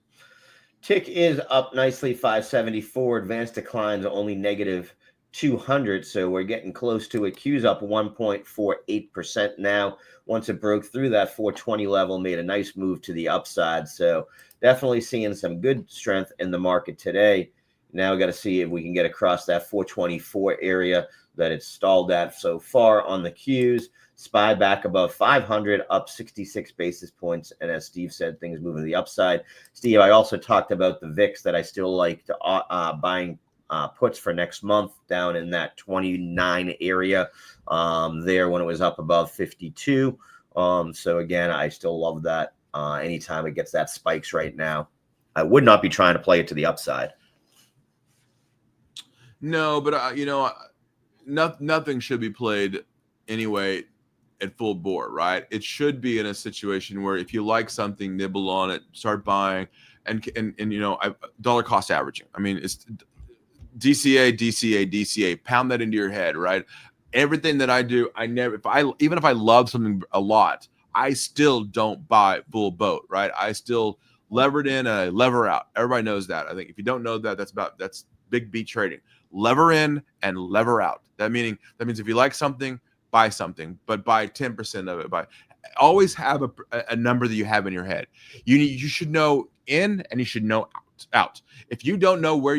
Tick is up nicely, 574. Advanced declines only negative 200. So we're getting close to it. Q's up 1.48% now. Once it broke through that 420 level, made a nice move to the upside. So definitely seeing some good strength in the market today. Now we got to see if we can get across that 424 area that it's stalled at so far on the Qs. SPY back above 500, up 66 basis points. And as Steve said, things moving to the upside. Steve, I also talked about the VIX that I still like to buying puts for next month down in that 29 area there when it was up above 52. So again, I still love that. Anytime it gets that spikes right now, I would not be trying to play it to the upside. No, but nothing should be played anyway at full bore, right? It should be in a situation where if you like something, nibble on it, start buying, and dollar cost averaging. I mean, it's DCA, pound that into your head, right? Everything that I do, even if I love something a lot, I still don't buy full boat, right? I still lever it in and I lever out. Everybody knows that. I think if you don't know that, that's BigBeat trading. Lever in and lever out. That means if you like something, buy something, but buy 10% of it. Always have a number that you have in your head. You should know in and you should know out. If you don't know where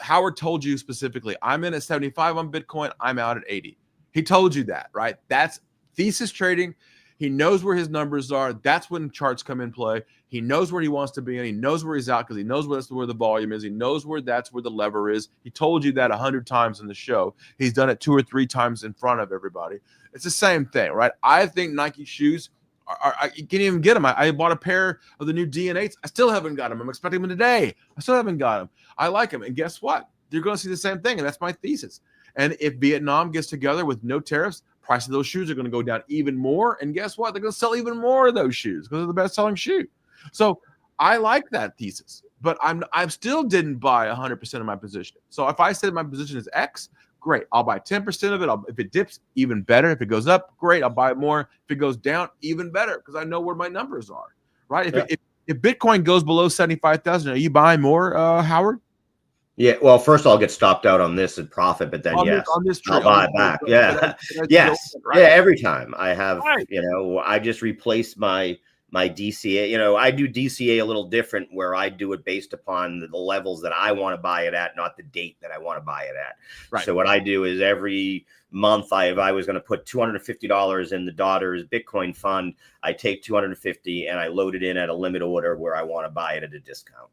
Howard told you specifically, I'm in at 75 on Bitcoin, I'm out at 80. He told you that, right? That's thesis trading. He knows where his numbers are. That's when charts come in play. He knows where he wants to be, and he knows where he's out because he knows where the volume is. He knows that's where the lever is. He told you that 100 times in the show. He's done it 2 or 3 times in front of everybody. It's the same thing, right? I think Nike shoes you can't even get them. I bought a pair of the new DNA. I still haven't got them. I'm expecting them today. I still haven't got them. I like them, and guess what? You're going to see the same thing, and that's my thesis. And if Vietnam gets together with no tariffs, price of those shoes are going to go down even more. And guess what? They're going to sell even more of those shoes because they're the best selling shoe. So I like that thesis, but I still didn't buy 100% of my position. So if I said my position is X, great. I'll buy 10% of it. If it dips, even better. If it goes up, great. I'll buy more. If it goes down, even better, because I know where my numbers are, right? If Bitcoin goes below 75,000, are you buying more, Howard? Yeah, well, first I'll get stopped out on this at profit, but then on this I'll buy it back. Yeah, yes, right? Yeah. Every time I have, Right. I just replace my DCA. I do DCA a little different, where I do it based upon the levels that I want to buy it at, not the date that I want to buy it at. Right. So what I do is every month, if I was going to put $250 in the daughter's Bitcoin fund, I take $250 and I load it in at a limit order where I want to buy it at a discount.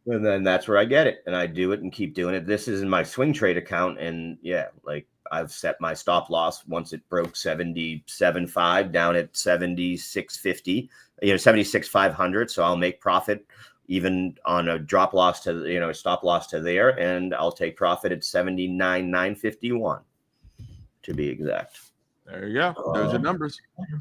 And then that's where I get it, and I do it and keep doing it. This is in my swing trade account, and I've set my stop loss once it broke 77.5 down at 76.50, 76.500. So I'll make profit even on a drop loss to stop loss to there, and I'll take profit at 79.951 to be exact. There you go. Those are numbers.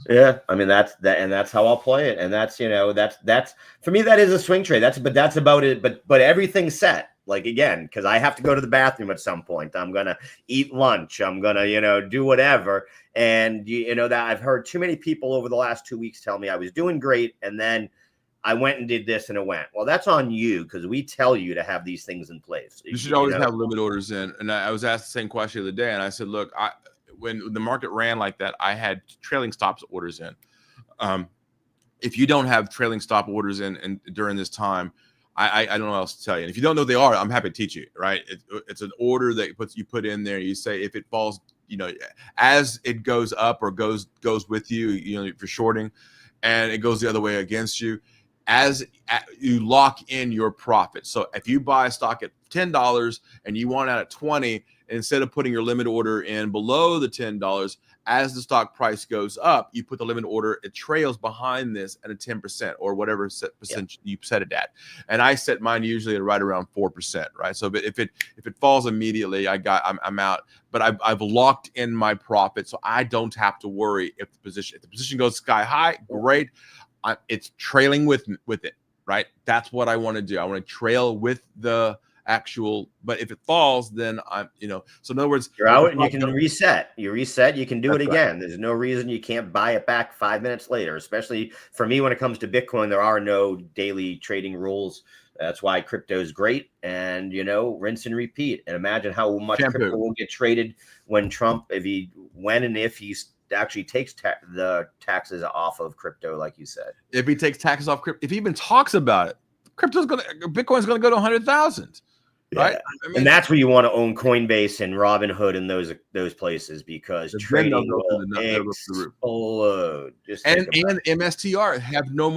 Yeah, I mean that's how I'll play it, and that's for me, that is a swing trade. That's about it. But everything's set. Like, again, because I have to go to the bathroom at some point. I'm gonna eat lunch. I'm gonna do whatever. And that I've heard too many people over the last 2 weeks tell me I was doing great, and then I went and did this and it went. Well, that's on you, because we tell you to have these things in place. You should always have limit orders in. And I was asked the same question the other day, and I said, look, when the market ran like that, I had trailing stops orders in. If you don't have trailing stop orders in during this time, I don't know what else to tell you. And if you don't know what they are, I'm happy to teach you, right? It's an order that you put in there. You say, if it falls, as it goes up or goes with you, if you're shorting and it goes the other way against you, you lock in your profit. So if you buy a stock at $10 and you want out at 20, instead of putting your limit order in below the $10, as the stock price goes up, you put the limit order, it trails behind this at a 10% or whatever percent you set it at. And I set mine usually at right around 4%, right? So if it falls immediately, I'm out. But I've locked in my profit, so I don't have to worry if the position goes sky high, great. It's trailing with it, right? That's what I want to do. I want to trail with the actual, but if it falls, then so in other words, you're out and you can reset. You can do it again. Right. There's no reason you can't buy it back 5 minutes later, especially for me when it comes to Bitcoin. There are no daily trading rules. That's why crypto is great, and rinse and repeat. And imagine how much crypto will get traded when Trump, if he actually takes the taxes off of crypto, like you said. If he takes taxes off crypto, if he even talks about it, Bitcoin's going to go to 100,000. Right, and that's where you want to own Coinbase and Robinhood and those places, because trading will explode. And MSTR have no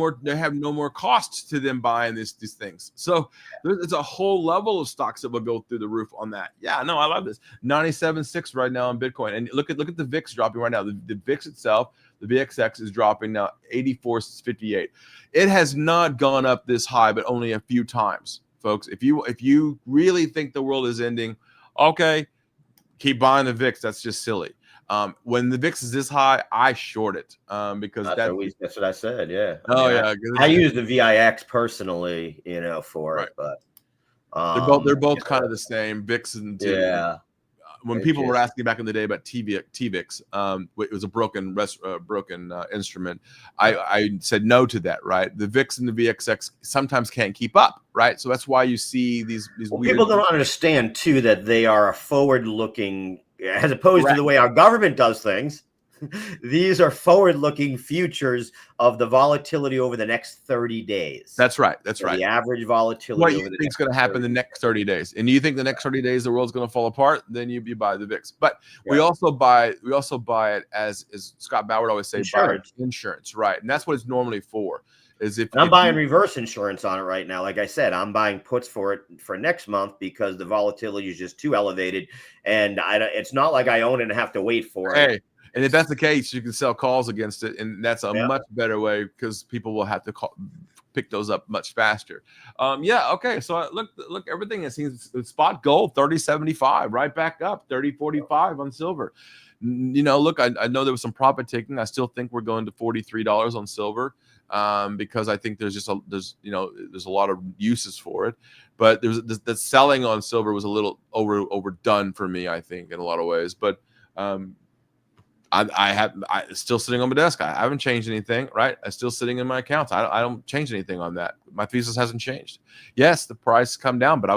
more costs to them buying these things. So there's a whole level of stocks that will go through the roof on that. Yeah, no, I love this 97.6 right now on Bitcoin, and look at the VIX dropping right now. The VIX itself, the VXX, is dropping now 84.58. It has not gone up this high, but only a few times. Folks, if you really think the world is ending, okay, keep buying the VIX. That's just silly. When the VIX is this high, I short it because that's what I said. Yeah. I use the VIX personally, for it, but they're both kind of the same. VIX and when people were asking back in the day about TVIX, it was a broken instrument. I said no to that, right? The VIX and the VXX sometimes can't keep up, right? So that's why you see these weird... People don't understand too that they are a forward-looking, as opposed to the way our government does things. These are forward-looking futures of the volatility over the next 30 days. That's right. Right. The average volatility. What you think is going to happen the next 30 days, and you think the next 30 days the world's going to fall apart, then you buy the VIX. But we also buy it as Scott Bauer would always say, insurance, right? And that's what it's normally for. I'm buying reverse insurance on it right now. Like I said, I'm buying puts for it for next month because the volatility is just too elevated, and it's not like I own it and have to wait for it. And if that's the case, you can sell calls against it, and that's a much better way, because people will have to pick those up much faster. Yeah, okay. So look, everything is spot gold 30.75, right back up 30.45 on silver. Look, I know there was some profit taking. I still think we're going to $43 on silver, because I think there's a lot of uses for it. But the selling on silver was a little overdone for me, I think, in a lot of ways. But I still sitting on my desk. I haven't changed anything, right? I'm still sitting in my accounts. I don't change anything on that. My thesis hasn't changed. Yes, the price come down, but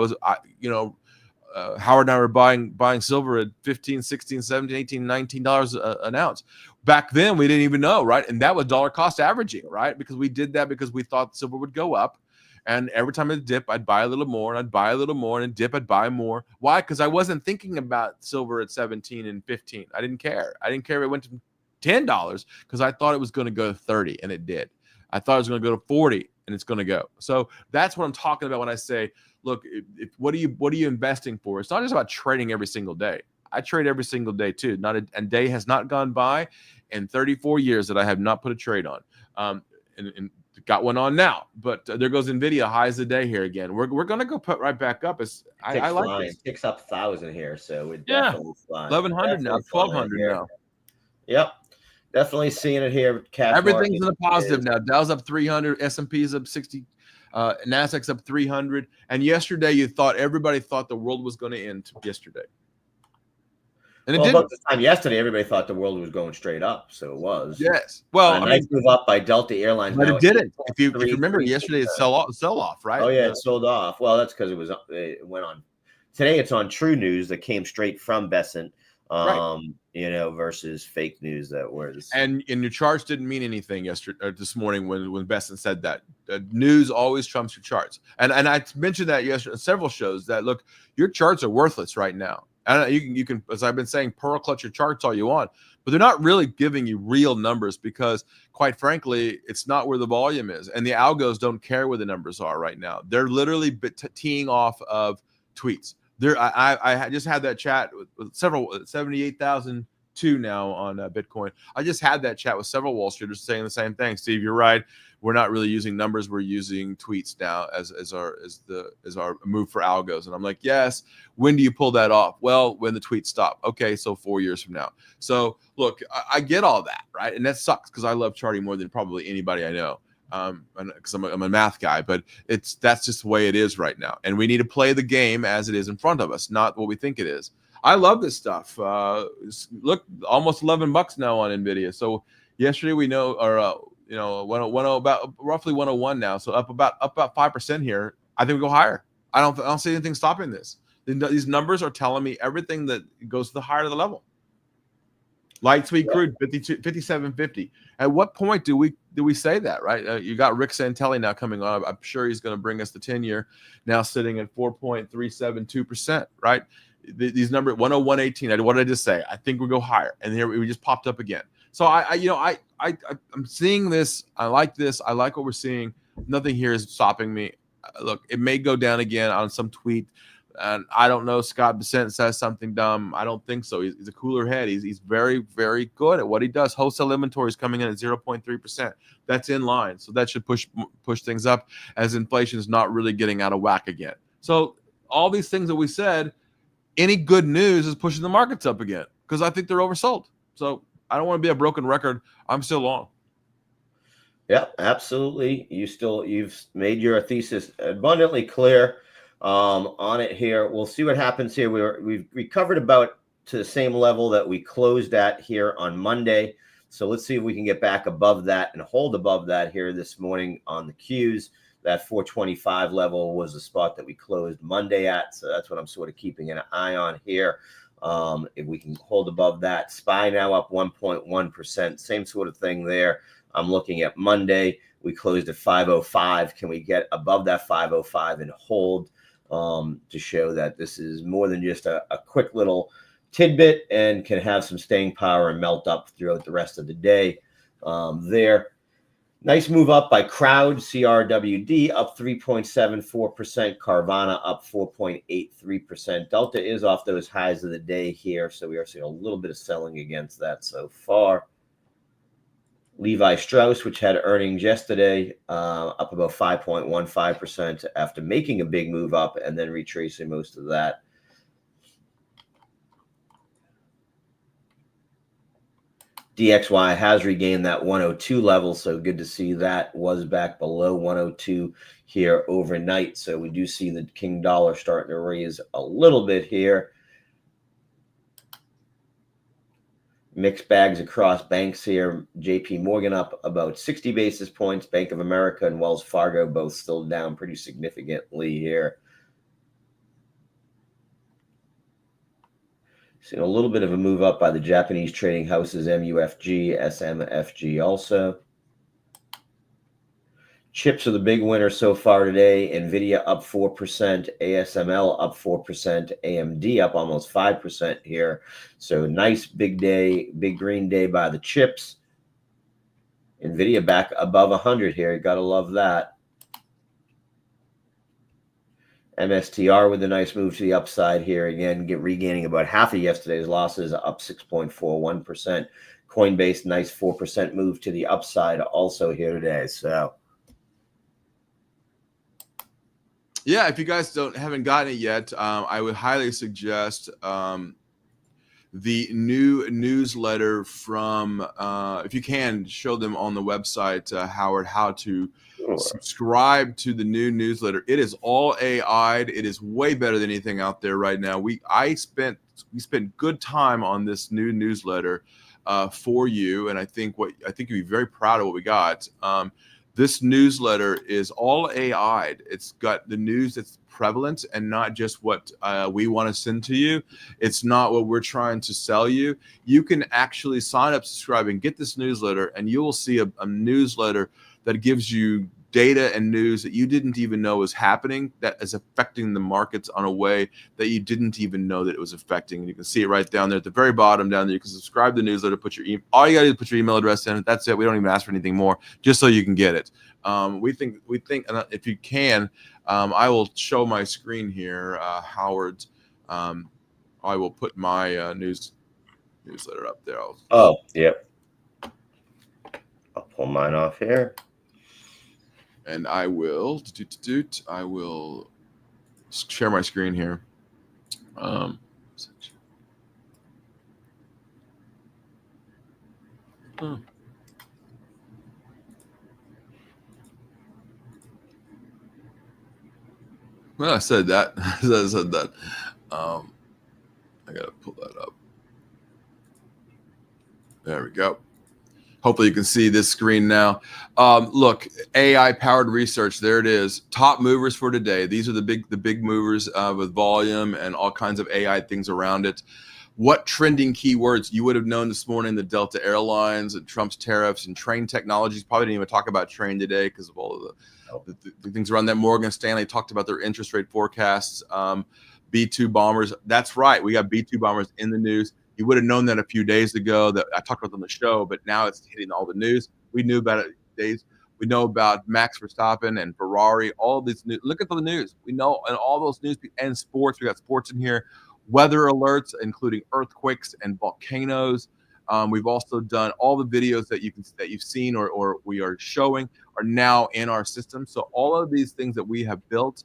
Howard and I were buying silver at $15, $16, $17, $18, $19 an ounce. Back then, we didn't even know, right? And that was dollar cost averaging, right? Because we did that because we thought silver would go up. And every time it dip, I'd buy a little more, and I'd buy a little more, and dip, I'd buy more. Why? Because I wasn't thinking about silver at 17 and 15. I didn't care. I didn't care if it went to $10 because I thought it was going to go to 30, and it did. I thought it was going to go to 40, and it's going to go. So that's what I'm talking about when I say, look, what are you investing for? It's not just about trading every single day. I trade every single day too. Not a day has not gone by in 34 years that I have not put a trade on. And got one on now, but there goes Nvidia highs the day here again. We're going to go put right back up. I like this. Ticks up 1,000 here, so we're definitely flying. 1,100 now, 1,200 now. Yep, definitely seeing it here. Everything's in the positive now. Dow's up 300, S&P's up 60, Nasdaq's up 300. And yesterday, everybody thought the world was going to end yesterday. And it didn't. About this time yesterday, everybody thought the world was going straight up, so it was. Yes. Well, nice move up by Delta Airlines, but it didn't. If you remember, yesterday it sell off, right? Oh yeah, it sold off. Well, that's because it went on. Today it's on True News that came straight from Besant, right. Versus fake news that was. And your charts didn't mean anything yesterday or this morning when Besant said that. News always trumps your charts, and I mentioned that yesterday on several shows that look, your charts are worthless right now. And you can, as I've been saying, pearl clutch your charts all you want, but they're not really giving you real numbers because, quite frankly, it's not where the volume is. And the algos don't care where the numbers are right now. They're literally teeing off of tweets. I just had that chat with several 78,002 now on Bitcoin. I just had that chat with several Wall Streeters saying the same thing. Steve, you're right. We're not really using numbers. We're using tweets now as our move for algos. And I'm like, yes. When do you pull that off? Well, when the tweets stop. Okay, so 4 years from now. So look, I get all that, right? And that sucks because I love charting more than probably anybody I know. Because I'm a math guy, but that's just the way it is right now. And we need to play the game as it is in front of us, not what we think it is. I love this stuff. Look, almost $11 now on Nvidia. So yesterday about roughly 101 now. So up about 5% here. I think we go higher. I don't see anything stopping this. These numbers are telling me everything that goes to the higher the level. Light sweet crude 57.50. At what point do we say that, right? You got Rick Santelli now coming on. I'm sure he's going to bring us the 10-year now sitting at 4.372%, right? These numbers 101.18. What did I just say? I think we'll go higher, and here we just popped up again. So I'm seeing this. I like this. I like what we're seeing. Nothing here is stopping me. Look, it may go down again on some tweet. And I don't know. Scott Besant says something dumb. I don't think so. He's a cooler head. He's very, very good at what he does. Wholesale inventory is coming in at 0.3%. That's in line. So that should push things up as inflation is not really getting out of whack again. So all these things that we said, any good news is pushing the markets up again because I think they're oversold. So I don't want to be a broken record. I'm still long. Yeah, absolutely. You've made your thesis abundantly clear. On it here. We'll see what happens here. We've recovered about to the same level that we closed at here on Monday. So let's see if we can get back above that and hold above that here this morning on the Qs. That 425 level was the spot that we closed Monday at. So that's what I'm sort of keeping an eye on here. If we can hold above that. SPY now up 1.1%. Same sort of thing there. I'm looking at Monday. We closed at 505. Can we get above that 505 and hold? To show that this is more than just a quick little tidbit and can have some staying power and melt up throughout the rest of the day. There, nice move up by Crowd, CRWD up 3.74%, Carvana up 4.83%. Delta is off those highs of the day here, so we are seeing a little bit of selling against that so far. Levi Strauss, which had earnings yesterday, up about 5.15% after making a big move up and then retracing most of that. DXY has regained that 102 level, so good to see that was back below 102 here overnight. So we do see the King Dollar starting to raise a little bit here. Mixed bags across banks here. JP Morgan up about 60 basis points. Bank of America and Wells Fargo both still down pretty significantly here. Seen a little bit of a move up by the Japanese trading houses, MUFG, SMFG also. Chips are the big winner so far today. NVIDIA up 4%, ASML up 4%, AMD up almost 5% here. So nice big day, big green day by the chips. NVIDIA back above 100 here. You got to love that. MSTR with a nice move to the upside here. Again, regaining about half of yesterday's losses, up 6.41%. Coinbase, nice 4% move to the upside also here today. So, yeah, if you guys haven't gotten it yet, I would highly suggest the new newsletter from, if you can, show them on the website, Howard, how to subscribe to the new newsletter. It is all AI'd. It is way better than anything out there right now. We spent good time on this new newsletter for you, and I think you'd be very proud of what we got. This newsletter is all AI'd. It's got the news that's prevalent and not just what we want to send to you. It's not what we're trying to sell you. You can actually sign up, subscribe, and get this newsletter, and you will see a newsletter that gives you data and news that you didn't even know was happening, that is affecting the markets on a way that you didn't even know that it was affecting. And you can see it right down there at the very bottom down there. You can subscribe to the newsletter, put your all you got to do is put your email address in. That's it. We don't even ask for anything more, just so you can get it. We think if you can, I will show my screen here, Howard. I will put my newsletter up there. Yep. I'll pull mine off here. And I will share my screen here. Well, I said that. I said that. I gotta pull that up. There we go. Hopefully you can see this screen now. Look, AI-powered research. There it is. Top movers for today. These are the big movers with volume and all kinds of AI things around it. What trending keywords you would have known this morning? The Delta Airlines and Trump's tariffs and Train Technologies. Probably didn't even talk about Train today because of all of the things around that. Morgan Stanley talked about their interest rate forecasts. B-2 bombers. That's right. We got B-2 bombers in the news. You would have known that a few days ago that I talked about on the show, but now it's hitting all the news. We knew about it days. We know about Max Verstappen and Ferrari, all these news. Look at the news. We know, and all those news and sports. We got sports in here. Weather alerts, including earthquakes and volcanoes. We've also done all the videos that you've seen or we are showing are now in our system. So all of these things that we have built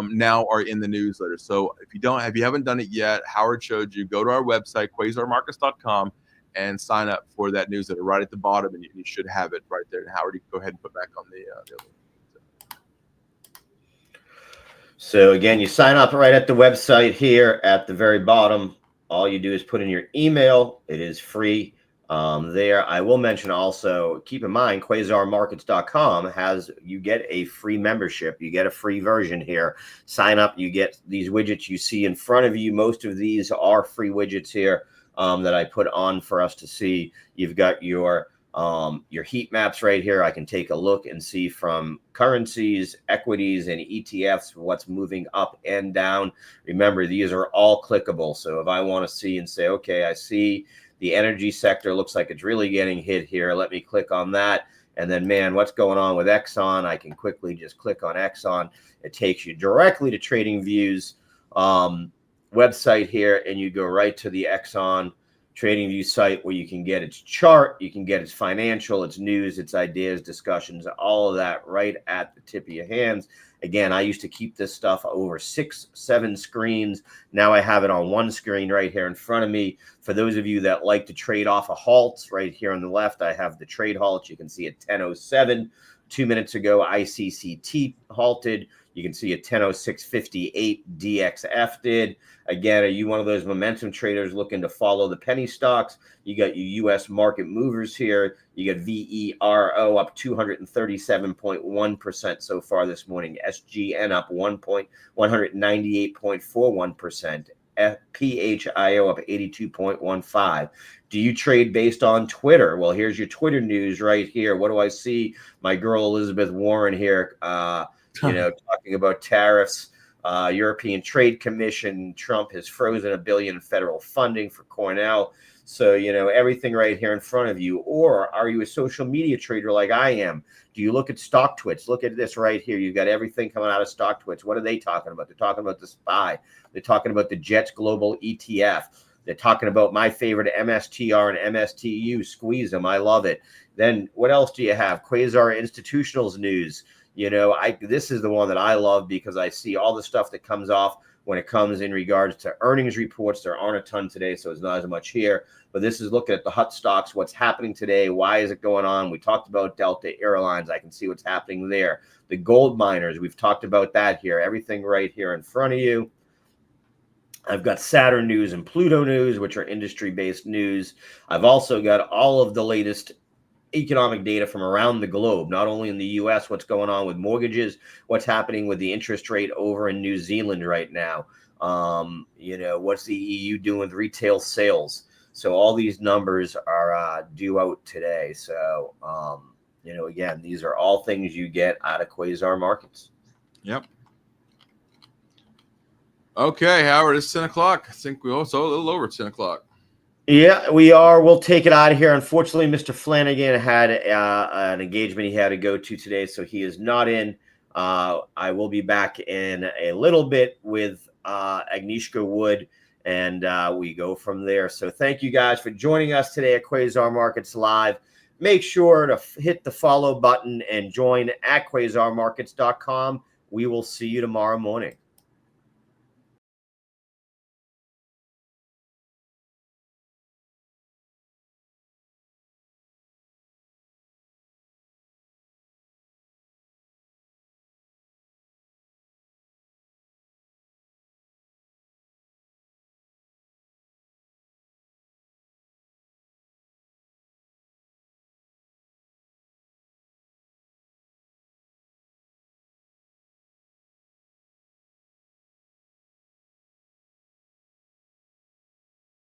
now are in the newsletter. So if you haven't done it yet, Howard showed you, go to our website, quasarmarkets.com, and sign up for that newsletter right at the bottom, and you should have it right there. And Howard, you can go ahead and put back on the other one. So again, you sign up right at the website here at the very bottom. All you do is put in your email. It is free. There, I will mention also, keep in mind, quasarmarkets.com you get a free membership. You get a free version here. Sign up, you get these widgets you see in front of you. Most of these are free widgets here that I put on for us to see. You've got your heat maps right here. I can take a look and see from currencies, equities, and ETFs what's moving up and down. Remember, these are all clickable. So if I want to see and say, okay, I see the energy sector looks like it's really getting hit here. Let me click on that. And then, man, what's going on with Exxon? I can quickly just click on Exxon. It takes you directly to TradingView's website here, and you go right to the Exxon TradingView site where you can get its chart, you can get its financial, its news, its ideas, discussions, all of that right at the tip of your hands. Again, I used to keep this stuff over 6, 7 screens. Now I have it on one screen right here in front of me. For those of you that like to trade off of halts, right here on the left, I have the trade halt. You can see at 10:07. 2 minutes ago, ICCT halted. You can see at 10:06:58, DXF did. Again, are you one of those momentum traders looking to follow the penny stocks? You got your U.S. market movers here. You got VERO up 237.1% so far this morning. SGN up 198.41%. PHIO up 82.15. Do you trade based on Twitter? Well, here's your Twitter news right here. What do I see? My girl Elizabeth Warren here, talking about tariffs. European Trade Commission, Trump has frozen $1 billion in federal funding for Cornell. So, everything right here in front of you. Or are you a social media trader like I am? Do you look at StockTwits? Look at this right here. You've got everything coming out of StockTwits. What are they talking about? They're talking about the SPY. They're talking about the Jets Global ETF. They're talking about my favorite MSTR and MSTU. Squeeze them. I love it. Then what else do you have? Quasar Institutionals news. This is the one that I love because I see all the stuff that comes off when it comes in regards to earnings reports. There aren't a ton today, so it's not as much here. But this is looking at the hot stocks, what's happening today, why is it going on? We talked about Delta Airlines. I can see what's happening there. The gold miners, we've talked about that here. Everything right here in front of you. I've got Saturn news and Pluto news, which are industry-based news. I've also got all of the latest economic data from around the globe, not only in the U.S., what's going on with mortgages, what's happening with the interest rate over in New Zealand right now. What's the EU doing with retail sales? So all these numbers are due out today. So, again, these are all things you get out of Quasar Markets. Yep. Okay, Howard, it's 10 o'clock. I think we also a little over 10 o'clock. Yeah, we are. We'll take it out of here. Unfortunately, Mr. Flanagan had an engagement he had to go to today, so he is not in. I will be back in a little bit with Agnieszka Wood, and we go from there. So thank you guys for joining us today at Quasar Markets Live. Make sure to hit the follow button and join at quasarmarkets.com. We will see you tomorrow morning.